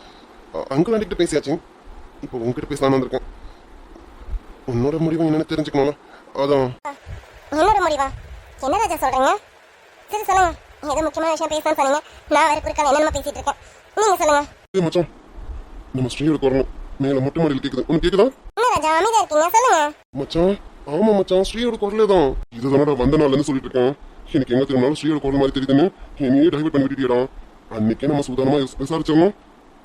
அங்கிள் ஆண்டிகிட்ட பேசியாச்சு, இப்போ உங்ககிட்ட பேசலான்னு வந்திருக்கேன். உன்னோட முடிவு என்னென்னு தெரிஞ்சுக்கணும்ல, அதான். என்னோட முடிவா? என்ன ராஜா சொல்றீங்க? சரி சொல்லுங்க, ஏதோ முக்கியமான விஷயம் பேசணும்னு சொன்னீங்க. நான் வேற குறுக்கால என்னென்ன பேசிட்டு இருக்கேன், நீங்க சொல்லுங்க. ஏய் மச்சான், நம்ம ஸ்ரீயோட வரணும். மேல மொட்டை மாடியில் கேக்குது, உனக்கு கேக்குதா? என்ன ராஜா அமைதியா இருக்கீங்க, சொல்லுங்க. மச்சான், ஆமா மச்சான், ஸ்ரீயோட குரலே தான். இதுதானடா வந்த நாள்ல இருந்து சொல்லிட்டு இருக்கேன். எனக்கு எங்க திரும்பினாலும் ஸ்ரீயோட குரல் மாதிரி தெரியுதுன்னு என்னையே டைவர்ட் பண்ணி விட்டுட்டியடா. அன்னைக்கே நம்ம சூதானமா விசாரிச்சோம்,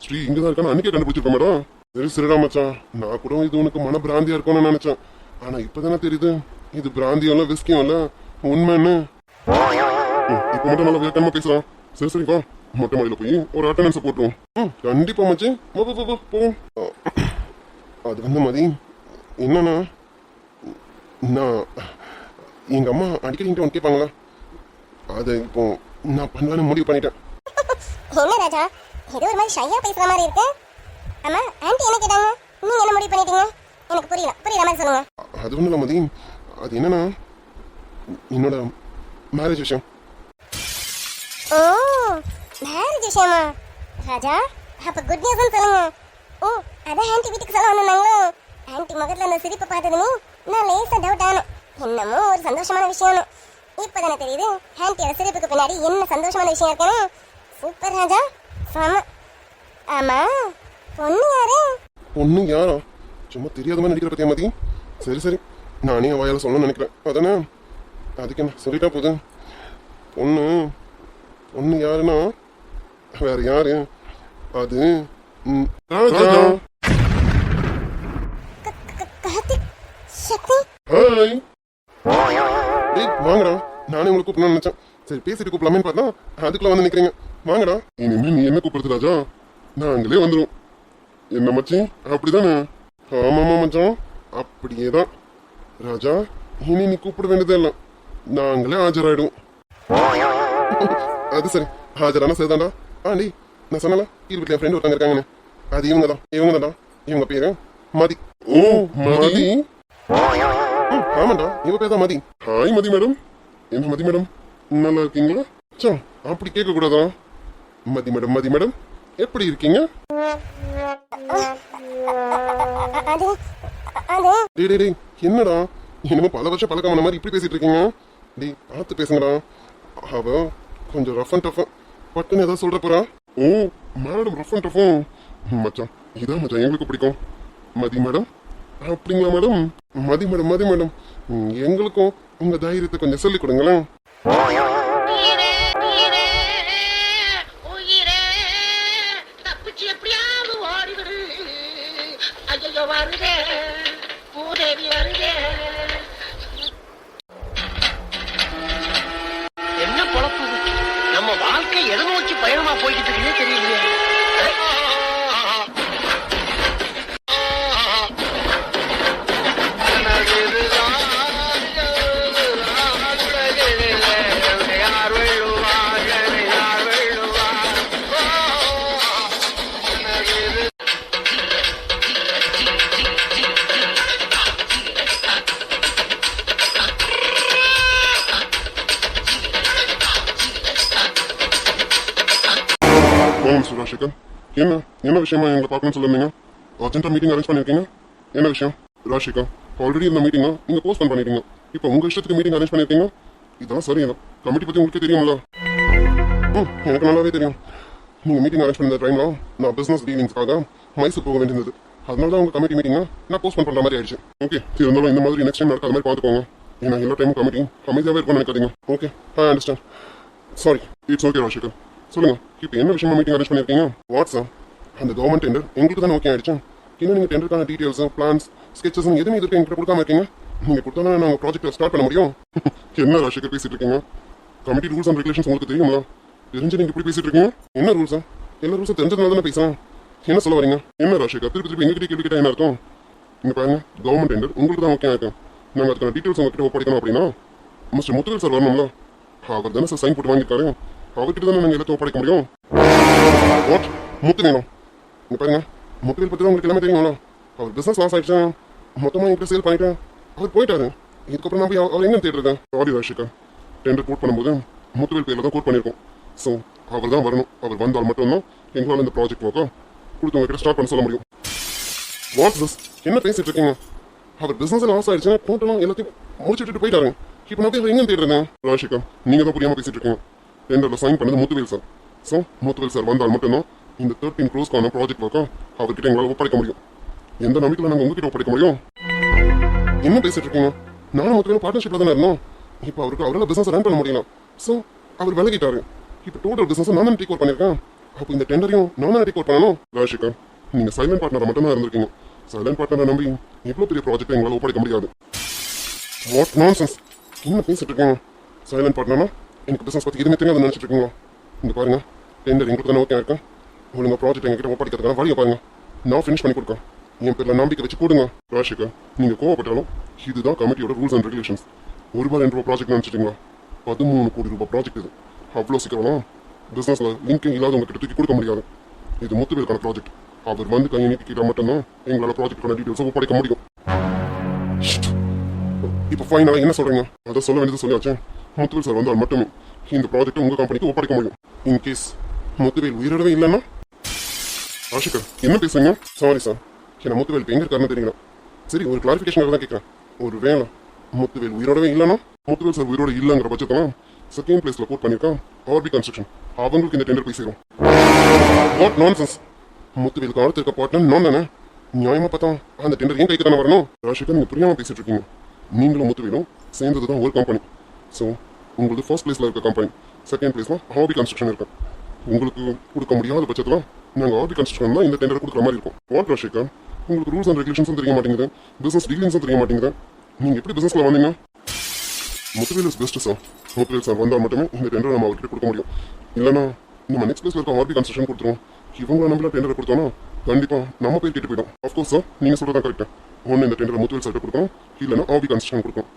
ஸ்ரீ இங்கதான் இருக்கான்னு அன்னைக்கே கண்டுபிடிச்சிருக்கோம் மேடம். சரி சரிடா மச்சான், நான் கூட இது உனக்கு மன பிராந்தியா இருக்கும்னு நினைச்சேன். ஆனா இப்பதானே தெரியுது இது பிராந்தியம் இல்ல விஸ்கியம் இல்ல உண்மைன்னு. இப்ப மட்டும் நல்லா விளக்கமா பேசுறான். சரி சரி வா, மொட்டை மாடியில போய் ஒரு அட்டண்டன்ஸ் போட்டுருவோம். கண்டிப்பா மச்சி, போவோம். அது வந்து மதி என்னன்னா, நான் எங்க அம்மா அடிக்கடி ஒன்று கேட்பாங்களா, அதை இப்போ நான் பண்ணலான்னு முடிவு பண்ணிட்டேன். என்ன ராஜா ஏதோ ஒரு மாதிரி ஷையா பேசுற மாதிரி இருக்கு. ஆமா ஆன்ட்டி என்ன கேட்டாங்க, நீங்க என்ன முடிவு பண்ணிட்டீங்க? எனக்கு புரியல மாதிரி சொல்லுங்க. அது ஒன்றும் இல்லை மதி, அது என்னன்னா என்னோட மேரேஜ் விஷயம். ஓ மேரேஜ் விஷயமா ராஜா? அப்ப குட் நியூஸ்னு சொல்லுங்க. ஓ அதான் ஆன்ட்டி வீட்டுக்கு சொல்ல வந்தாங்களோ? ஆன்ட்டி முகத்துல அந்த சிரிப்பை பார்த்ததுமே நான் லேசா டவுட் ஆனேன். என்னமோ ஒரு சந்தோஷமான விஷயம். இப்பதானே தெரியுது ஆன்ட்டியோட சிரிப்புக்கு பின்னாடி என்ன சந்தோஷமான விஷயம் இருக்குன்னு. சூப்பர் ராஜா, செம. ஆமா பொண்ணு யாரு? பொண்ணு யாரா? சும்மா தெரியாத மாதிரி நடிக்கிற பத்தியா மதி? சரி நானே வாயால சொல்லணும்னு நினைக்கிறேன். அதானே, அதுக்கு என்ன சொல்லிட்டா போதும். பொண்ணு யாருன்னா வேற யாரு, அது ராஜா. கார்த்திக், சக்தி. ஹாய். டேய் வாங்கடா, நானே உங்களை கூப்பிடணும்னு நினைச்சேன். சரி பேசிட்டு கூப்பிடலாமேன்னு பார்த்தா அதுக்குள்ள வந்து நிக்கிறீங்க. வாங்கடா. இனிமே நீ என்ன கூப்பிடுறது ராஜா? நாங்களே வந்துடும். என்ன மச்சி அப்படிதானே? ஆமாமா மச்சான், அப்படியே தான் ராஜா. இனி நீ கூப்பிட வேண்டியதே இல்லை, நாங்களே ஆஜராயிடுவோம். அது சரி, ஆஜரானா சரிதான்டா. ஆண்டி நான் சொன்னல கீழ் வீட்டில் என் ஃப்ரெண்ட் ஒருத்தங்க இருக்காங்கன்னு, அது இவங்க தான்டா. இவங்க பேரு மதி. ஓ மதி. ஆமாண்டா, இவங்க பேர் தான் மதி. ஹாய் மதி மேடம். என்ன மதி மேடம், நல்லா இருக்கீங்களா? சோ அப்படி கேட்க கூடாதா? மதி மேடம் எப்படி இருக்கீங்க? டேய் என்னடா என்னமோ பல வருஷம் பழக்கமான மாதிரி இப்படி பேசிட்டு இருக்கீங்க? டேய் பார்த்து பேசுங்கடா. அவ கொஞ்சம் ரஃப் அண்ட் டஃப். பட்டுன்னு ஏதாவது சொல்ற போறா? ஓ மேடம் ரஃப் அண்ட் டஃப். மச்சான் இதான் மச்சான் எங்களுக்கு பிடிக்கும். மதி மேடம் அப்படிங்களா மேடம்? மதி மேடம் எங்களுக்கும் உங்க தைரியத்தை கொஞ்சம் சொல்லிக் கொடுங்களேன். என்ன பொழப்பு நம்ம வாழ்க்கை எதை நோக்கி பயணமா போய்கிட்டு இருக்குன்னே தெரியலையே. ராஜசேகர், என்ன விஷயமா எங்களை பார்க்கணும்னு சொல்லிருந்தீங்க? அர்ஜென்ட்டா மீட்டிங் அரேஞ்ச் பண்ணிருக்கீங்க. என்ன விஷயம்? ராஜசேகர், ஆல்ரெடி இந்த மீட்டிங்கை நீங்க போஸ்ட்போன் பண்ணிட்டீங்க. இப்போ உங்க இஷ்டத்துக்கு மீட்டிங் அரேஞ்ச் பண்ணிருக்கீங்க. இதெல்லாம் சரியா? கமிட்டி பத்தி உங்களுக்கே தெரியும்ல? எனக்கு நல்லாவே தெரியும். நீங்க மீட்டிங் அரேஞ்ச் பண்ண டைம்ல நான் பிசினஸ் டீலிங்ஸ்க்காக மைசூர் போக வேண்டியது. அதனால தான் உங்க கமிட்டி மீட்டிங்கை நான் போஸ்ட்போன் பண்ற மாதிரி ஆயிடுச்சு. ஓகே, இருந்தாலும் இந்த மாதிரி நெக்ஸ்ட் டைம் நடக்காத மாதிரி பார்த்துக்கோங்க. ஏன்னா எல்லா டைமும் கமிட்டி அமைதியாவே இருக்கும்னு நினைக்காதீங்க. Okay, I understand. Sorry, it's okay Rajasekar. சொல்லுங்க, இப்போ என்ன விஷயமா மீட்டிங் அரேஞ்ச் பண்ணிருக்கீங்க? வாட்ஸ் அந்த கவர்மெண்ட் டெண்டர் எங்களுக்கு தானே ஓகே ஆயிடுச்சு. இன்னும் நீங்க டெண்டருக்கான டீடைல்ஸ், பிளான்ஸ், ஸ்கெச்சஸ் எதுவுமே இதுக்கு எங்கிட்ட கொடுக்காம இருக்கீங்க. நீங்க கொடுத்தா நாங்கள் ப்ராஜெக்ட் ஸ்டார்ட் பண்ண முடியும். என்ன ராஜசேகர் பேசிட்டு இருக்கீங்க? கமிட்டி ரூல்ஸ் அண்ட் ரெகுலேஷன்ஸ் உங்களுக்கு தெரியுங்களா? தெரிஞ்சு நீங்க இப்படி பேசிட்டு இருக்கீங்க. என்ன ரூல்ஸா? எல்லா ரூல்ஸும் தெரிஞ்சதுனால தானே பேசுறேன். என்ன சொல்ல வரீங்க? என்ன ராஜசேகர் திருப்பி எங்ககிட்ட கேள்வி கேட்டா என்ன இருக்கும்? நீங்க பாருங்க, கவர்மெண்ட் டெண்டர் உங்களுக்கு தான் ஓகே ஆயிருக்கும். நாங்கள் அதுக்கான டீடைல்ஸ் உங்ககிட்ட ஒப்படைக்கணும் அப்படின்னா மிஸ்டர் முத்துவேல் சார் வரணும்ல. அவர் தானே சார் சைன் போட்டு வாங்கியிருக்காரு. அவர்கிட்ட தானே நாங்கள் எல்லாத்தையும் ஒப்படைக்க முடியும். வாட் முத்து வேணும்? இங்க பாருங்க, முத்துவேல் பற்றி தான் உங்களுக்கு எல்லாமே தெரியுங்களா? அவர் பிசினஸ் லாஸ் ஆயிடுச்சு, மொத்தமாக எங்கிட்ட சேல் பண்ணிட்டேன், அவர் போயிட்டாரு. இதுக்கப்புறம் நான் போய் அவர் எங்க தேடுறேன்? சாரி ராஜசேகர், டெண்டர் கோட் பண்ணும்போது முத்துவேல் பேரில் தான் கோட் பண்ணியிருக்கோம். ஸோ அவர் தான் வரணும். அவர் வந்தால் மட்டும்தான் எங்களால் இந்த ப்ராஜெக்ட் ஒர்க்கை கொடுத்து உங்ககிட்ட ஸ்டார்ட் பண்ண சொல்ல முடியும். Watts this? என்ன பேசிட்டு இருக்கீங்க? அவர் பிசினஸ் லாஸ் ஆயிடுச்சுன்னா டோட்டலாக எல்லாத்தையும் முடிச்சுட்டு போயிட்டாரு. இப்போ நான் போய் எங்க தேடுறேன்? ராஜசேகர், நீங்க தான் புரியாம பேசிட்டு இருக்கீங்க. டெண்டர்ல சைன் பண்ணது Muthuvel sir. So Muthuvel sir வந்தால் மட்டும்தான் இந்த 13 crores ப்ராஜெக்ட் ஒர்க்கை அவர்கிட்ட எங்களால் ஒப்படைக்க முடியும். எந்த நம்பிக்கையில் நாங்கள் உங்ககிட்ட ஒப்படைக்க முடியும்? என்ன பேசிட்டு இருக்கீங்க? நானும் முத்துவேல் பார்ட்னர்ஷிப்ல தானே இருந்தோம். இப்போ அவருக்கு அவரால் பிசினஸ் ரன் பண்ண முடியல. ஸோ அவர் விலகிட்டாரு. இப்போ டோட்டல் பிசினஸ் நான் தான் டேக் ஓவர் பண்ணியிருக்கேன். அப்போ இந்த டெண்டரையும் நான் தான் டேக் ஓவர் பண்ணணும். ராஜசேகர், நீங்க சைலண்ட் பார்ட்னரை மட்டும் தான் இருந்திருக்கீங்க. சைலண்ட் பார்ட்னரை நம்பி எவ்வளோ பெரிய ப்ராஜெக்டை எங்களால் ஒப்படைக்க முடியாது. What nonsense? என்ன பேசிட்டு இருக்கீங்க? சைலண்ட் பார்ட்னர்னா எனக்கு பிசினஸ் பத்தி எதுவுமே தெரியாது நினைச்சிட்டு இருக்கீங்களா? இங்க பாருங்க, டெண்டர் எங்களுக்கு தானே ஓகே இருக்கேன். ஒழுங்கா ப்ராஜெக்ட் எங்ககிட்ட ஒப்படைக்கிறதுக்கான வழியை பாருங்க. நான் ஃபினிஷ் பண்ணி கொடுக்கேன். என் பேர்ல நம்பிக்கை வச்சு கொடுங்க. ராஜசேகர், நீங்க கோவப்பட்டாலும் இதுதான் கமிட்டியோட ரூல்ஸ் அண்ட் ரெகுலேஷன்ஸ். ₹1 2 ப்ராஜெக்ட் நினைச்சிட்டீங்களா? 13 கோடி ரூபாய் ப்ராஜெக்ட் இது. அவ்வளோ சீக்கிரம்லாம் பிஸ்னஸில் லிங்கே இல்லாதவங்க கிட்ட தூக்கி கொடுக்க முடியாது. இது முத்துவேலுக்கான ப்ராஜெக்ட். அவர் வந்து கையை நீட்டி கேட்டால் மட்டும்தான் எங்களால் ப்ராஜெக்டுக்கான டீட்டெயில்ஸை ஒப்படைக்க முடியும். இப்போ ஃபைனலாக என்ன சொல்கிறீங்க? அதை சொல்ல வேண்டியது சொல்லியாச்சு. முத்துவேல் சார் வந்தால் மட்டுமே இந்த ப்ராஜெக்ட்டை உங்கள் கம்பெனிக்கு ஒப்படைக்க முடியும். இன்கேஸ் முத்துவேல் உயிரிழவே இல்லைன்னா? ஆஷிகர் என்ன பேசுறீங்க? சாரி சார், என்ன முத்துவேல் இப்போ எங்கே இருக்காருன்னு தெரியல. சரி, ஒரு கிளாரிஃபிகேஷன் தான் கேட்குறேன். ஒரு வேளை முத்துவேல் உயிரோடவே இல்லைன்னா? முத்துவேல் சார் உயிரோட இல்லைங்கிற பட்சத்தில் செகண்ட் பிளேஸில் கோட் பண்ணியிருக்கான் ஆர்பி கன்ஸ்ட்ரக்ஷன். அவங்களுக்கு இந்த டெண்டர் போய் சேரும். What nonsense? முத்துவேலுக்கு அடுத்து இருக்க பார்ட்னர் நான் தானே. நியாயமா பார்த்தா அந்த டெண்டர் ஏன் கைக்கு தானே வரணும்? ராஷிகா, நீங்க புரியாம பேசிட்டு இருக்கீங்க. நீங்களும் முத்துவேலும் சேர்ந்தது தான் ஒரு கம்பெனி. ஸோ உங்களுக்கு ஃபர்ஸ்ட் பிளேஸ்ல இருக்க கம்பெனி, செகண்ட் பிளேஸ்ல ஆர்பி கன்ஸ்ட்ரக்ஷன் இருக்கு. உங்களுக்கு கொடுக்க முடியாத பட்சத்தில் நாங்கள் ஆர்பி கன்ஸ்ட்ரக்ஷன் தான் இந்த டெண்டர் கொடுக்குற மாதிரி இருக்கும். வாட் ராஷிகா, உங்களுக்கு ரூல்ஸ் அண்ட் ரெகுலேஷன்ஸும் தெரிய மாட்டேங்குது, பிசினஸ் டீலிங்ஸும் தெரிய மாட்டேங்குது. நீங்க எப்படி பிசினஸ்ல வந்தீங்க? Muthuvel is best sir. Muthuvel sir வந்தால் மட்டுமே இந்த டெண்டர் நம்ம அவர்கிட்ட கொடுக்க முடியும். இல்லைன்னா நம்ம நெக்ஸ்ட் பிளேஸ்ல இருக்க ஆர்பி கன்ஸ்ட்ரக்ஷன் கொடுத்துருவோம். இவங்க நம்மள டெண்டர் கொடுத்தோம்னா கண்டிப்பா நம்ம பேர் கேட்டு போயிடும். அஃப்கோர்ஸ் சார், நீங்க சொல்றதா கரெக்ட். ஒன்று இந்த டெண்டர் முத்துவேல் சார்ட்ட கொடுக்கணும், இல்லைன்னா ஆர்பி கன்ஸ்ட்ரக்ஷன் கொடுக்கணும்.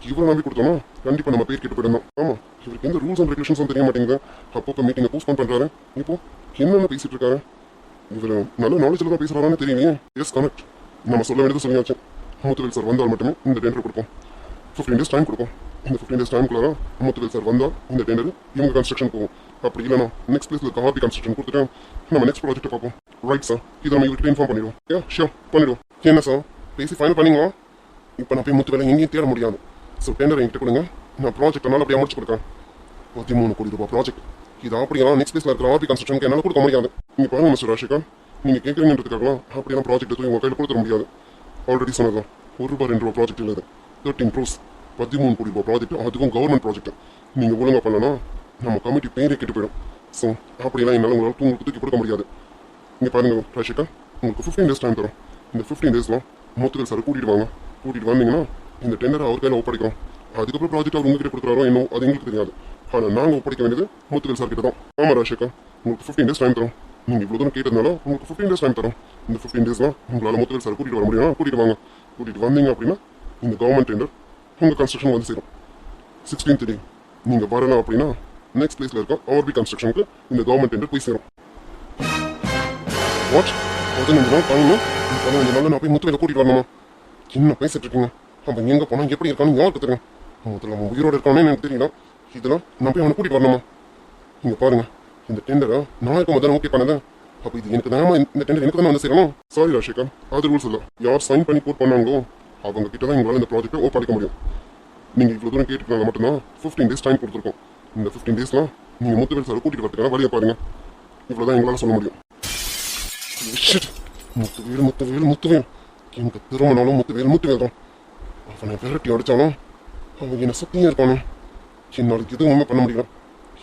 இவரை நம்பி கொடுத்தோம்னா கண்டிப்பா நம்ம பேர் கேட்டு போயிடும். ஆமா, இவருக்கு எந்த ரூல்ஸ் அண்ட் ரெகுலேஷன்ஸும் தெரிய மாட்டேங்குது. அப்பப்போ மீட்டிங்கை போஸ்ட்போன் பண்றாரு. இப்போ என்னென்ன பேசிட்டு இருக்காரு? இவர் நல்ல நாலேஜில் தான் பேசுறாரான்னு தெரியலையே. எஸ் கரெக்ட், நம்ம சொல்ல வேண்டியது சொல்லியாச்சு. முத்துவேல் சார் வந்தால் மட்டுமே இந்த டெண்டர் கொடுப்போம். 15 days டைம் கொடுப்போம். இந்த 15 days டைம்குள்ள முத்துவேல் சார் வந்தால் இந்த டெண்டர் இவங்க கன்ஸ்ட்ரக்ஷன் போகும். அப்படி இல்லைனா நெக்ஸ்ட் பிளேஸ்ல இருக்க ஆர்பி கன்ஸ்ட்ரக்ஷன் கொடுத்துட்டு நம்ம நெக்ஸ்ட் ப்ராஜெக்ட் பார்ப்போம். ரைட் சார், இதை நம்ம இவர்கிட்ட இன்ஃபார்ம் பண்ணிடுவோம். ஷியோர் பண்ணிடுவோம். என்ன சார் பேசி ஃபைனல் பண்ணிங்களா? இப்போ நான் போய் முத்துவேலை எங்கேயும் தேட முடியாது. ஸோ டெண்டர் என்கிட்ட கொடுங்க, நான் ப்ராஜெக்ட்னால அப்படியே முடிச்சு கொடுக்குறேன். 13 கோடி ரூபாய் ப்ராஜெக்ட். இது அப்படியெல்லாம் நெக்ஸ்ட் பிளேஸ்ல இருக்கிற ஆர்பி கன்ஸ்ட்ரக்ஷனுக்கு என்னால் கொடுக்க முடியாது. நீங்க பாருங்க மிஸ்டர் ராஷிகா, நீங்க கேட்குறீங்கன்றதுக்காகலாம் அப்படியெல்லாம் ப்ராஜெக்ட் தூக்கி உங்க கையில் கொடுத்துட முடியாது. ஆல்ரெடி சொன்னதான், ₹1 ₹2 ப்ராஜெக்ட் இல்லை, 13 crores, 13 கோடி ரூபாய் ப்ராஜெக்ட். அதுவும் கவர்மெண்ட் ப்ராஜெக்ட். நீங்க ஒழுங்கா பண்ணலன்னா நம்ம கமிட்டி பேரே கெட்டு போயிடும். ஸோ அப்படியெல்லாம் என்னால் உங்களால் உங்களுக்கு தூக்கி கொடுக்க முடியாது. இங்கே பாருங்க ராஷிகா, உங்களுக்கு 15 days டைம் தரும். இந்த 15 daysல முத்துவேல் சார் கூட்டிட்டு வாங்க. கூட்டிட்டு வந்தீங்கன்னா இந்த டெண்டரை அவர் கையில் ஒப்படைக்கிறோம். அதுக்கப்புறம் ப்ராஜெக்ட் அவர் உங்ககிட்ட கொடுக்குறாரோ என்னோ அது எங்களுக்கு தெரியாது. ஆனால் நாங்கள் ஒப்படைக்க வேண்டியது முத்துவேல் சார் கிட்ட தான். ஆமாம் ராஷிகா, உங்களுக்கு 15 days டைம் தரும். நீங்கள் இவ்வளோ தூரம் கேட்டதுனால உங்களுக்கு 15 days டைம் தரும். இந்த 15 daysலாம் உங்களால் முத்துவேல் சார் கூட்டிட்டு வர முடியும். கூட்டிட்டு வாங்க. கூட்டிட்டு வந்தீங்க அப்படின்னா இந்த கவர்மெண்ட் டெண்டர் உங்கள் கன்ஸ்ட்ரக்ஷன் வந்து சேரும். 16th day நீங்கள் வரலாம் அப்படின்னா நெக்ஸ்ட் பிளேஸ்ல இருக்க ஆர்பி கன்ஸ்ட்ரக்ஷனுக்கு இந்த கவர்மெண்ட் டெண்டர் போய் சேரும். வாட் 15 நாள் டைம்? 15 நாள் நான் போய் முத்துவேலை கூட்டிட்டு வரணுமா? என்ன பேசிட்டு இருக்கீங்க? அவன் எங்க போனா எப்படி இருக்கான்னு யாருக்கு தெரியும்? முதல்ல அவன் உயிரோட இருக்கானே எனக்கு தெரியல. இதெல்லாம் நான் போய் அவனை கூட்டிட்டு வரணுமா? இங்க பாருங்க, இந்த டெண்டரை நாளைக்கு முதல்ல ஓகே பண்ணது. அப்ப இது எனக்கு தான், இந்த டெண்டர் எனக்கு தானே வந்து சேரணும். சாரி ராஷிகா, அது ரூல்ஸ் இல்லை. யார் சைன் பண்ணி கோட் பண்ணாங்களோ அவங்க கிட்ட தான் எங்களால் இந்த ப்ராஜெக்டை ஒப்படைக்க முடியும். நீங்க இவ்வளவு தூரம் கேட்டுருக்காங்க மட்டும்தான் 15 days டைம் கொடுத்துருக்கோம். இந்த 15 daysலாம் நீங்க முத்துவேல் சார் கூட்டிட்டு வரதுக்கான வழியை பாருங்க. இவ்வளவுதான் எங்களால் சொல்ல முடியும். முத்துவேல் முத்துவேல் முத்துவேல், எனக்கு திரும்பினாலும் முத்துவேல் முத்துவேல் தான். அவனை விரட்டி அடிச்சாலும் அவன் என்ன சத்தியம் இருப்பானு. என்னால் எதுவுமே பண்ண முடியல.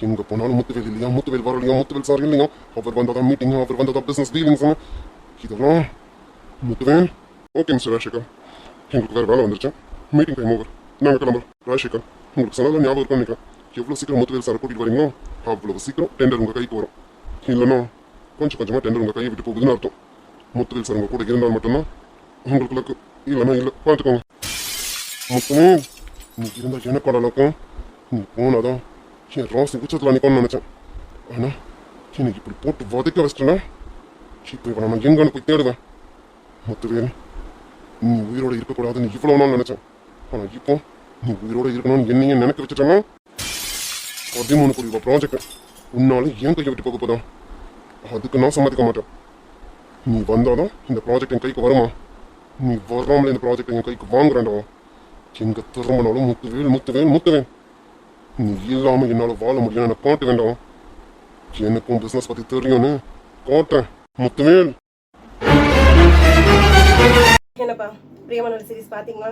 எங்க போனாலும் முத்துவேல் இல்லையா, முத்துவேல் வரலையா, முத்துவேல் சார் இல்லையா, அவர் வந்தாதான் மீட்டிங், அவர் வந்தாதான் பிசினஸ் டீலிங்ஸ். இதெல்லாம் முத்துவேல். ஓகே மிஸ்டர் ராஷிகா, எங்களுக்கு வேறு வேலை வந்துருச்சு. மீட்டிங் டைம் ஓவர், நாங்கள் கிளம்புறோம். ராஷிகா, உங்களுக்கு சொன்னதான் ஞாபகம் இருக்குன்னு நினைக்கிறேன். எவ்வளோ சீக்கிரம் முத்துவேல் சார் கூட்டிட்டு வரீங்களோ அவ்வளோ சீக்கிரம் டெண்டர் உங்கள் கைக்கு வரும். இல்லைன்னா கொஞ்சம் கொஞ்சமாக டெண்டர் உங்கள் கையை விட்டு போகுதுன்னு அர்த்தம். முத்துவேல் சார் உங்கள் கூட இருந்தால் மட்டும்தான் உங்களுக்கு இல்லைன்னா இல்லை பார்த்துக்கோங்க. முத்துவேல், நீ இருந்தால் எனக்கு அளவுக்கும் நீ போனாதான் என் ராசி உச்சத்தில் நிற்கணும்னு நினச்சேன். ஆனால் எனக்கு இப்படி போட்டு வதைக்க வச்சிட்டேன்னா இப்போ இவனை நான் எங்கன்னு போய் தேடுவேன். முத்துவேல், நீ உயிரோட இருக்கக்கூடாதுன்னு இவ்வளோ நாள் நினச்சேன். ஆனால் இப்போ நீ உயிரோட இருக்கணும்னு என்னையும் நினைக்க வச்சுட்டேன்னா 13 கோடி ரூபாய் ப்ராஜெக்ட் உன்னாலும் என் கையை விட்டு போக போதான். அதுக்கு நான் சம்மதிக்க மாட்டேன். நீ வந்தாதான் இந்த ப்ராஜெக்ட் என் கைக்கு வருமா? நீ வராமலே இந்த ப்ராஜெக்ட் என் கைக்கு வாங்குறேன்டா. எங்க திரும்பினாலும் முத்துவேல் முத்துவேல் முத்துவேல். நீ இல்லாம என்னால வாழ முடியும் எனக்கு காட்ட வேண்டாம். எனக்கும் பிசினஸ் பத்தி தெரியும்னு காட்டுறேன். முத்துவேல். என்னப்பா பிரியமான சீரிஸ் பார்த்தீங்களா?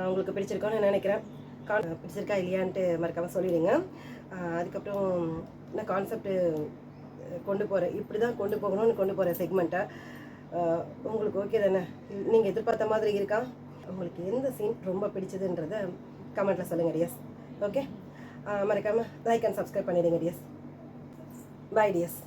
உங்களுக்கு பிடிச்சிருக்கோன்னு நினைக்கிறேன். பிடிச்சிருக்கா இல்லையான்ட்டு மறக்காமல் சொல்லிடுங்க. அதுக்கப்புறம் நான் கான்செப்ட் கொண்டு போகிறேன், இப்படி தான் கொண்டு போகணும்னு கொண்டு போகிற செக்மெண்ட்டை உங்களுக்கு ஓகே தானே? நீங்கள் எதிர்பார்த்த மாதிரி இருக்கா? உங்களுக்கு எந்த சீன் ரொம்ப பிடிச்சதுன்றதை கமெண்ட்டில் சொல்லுங்கள் டியர்ஸ். ஓகே, மறக்காமல் லைக் அண்ட் சப்ஸ்கிரைப் பண்ணிடுங்க டியர்ஸ். பாய் டியர்ஸ்.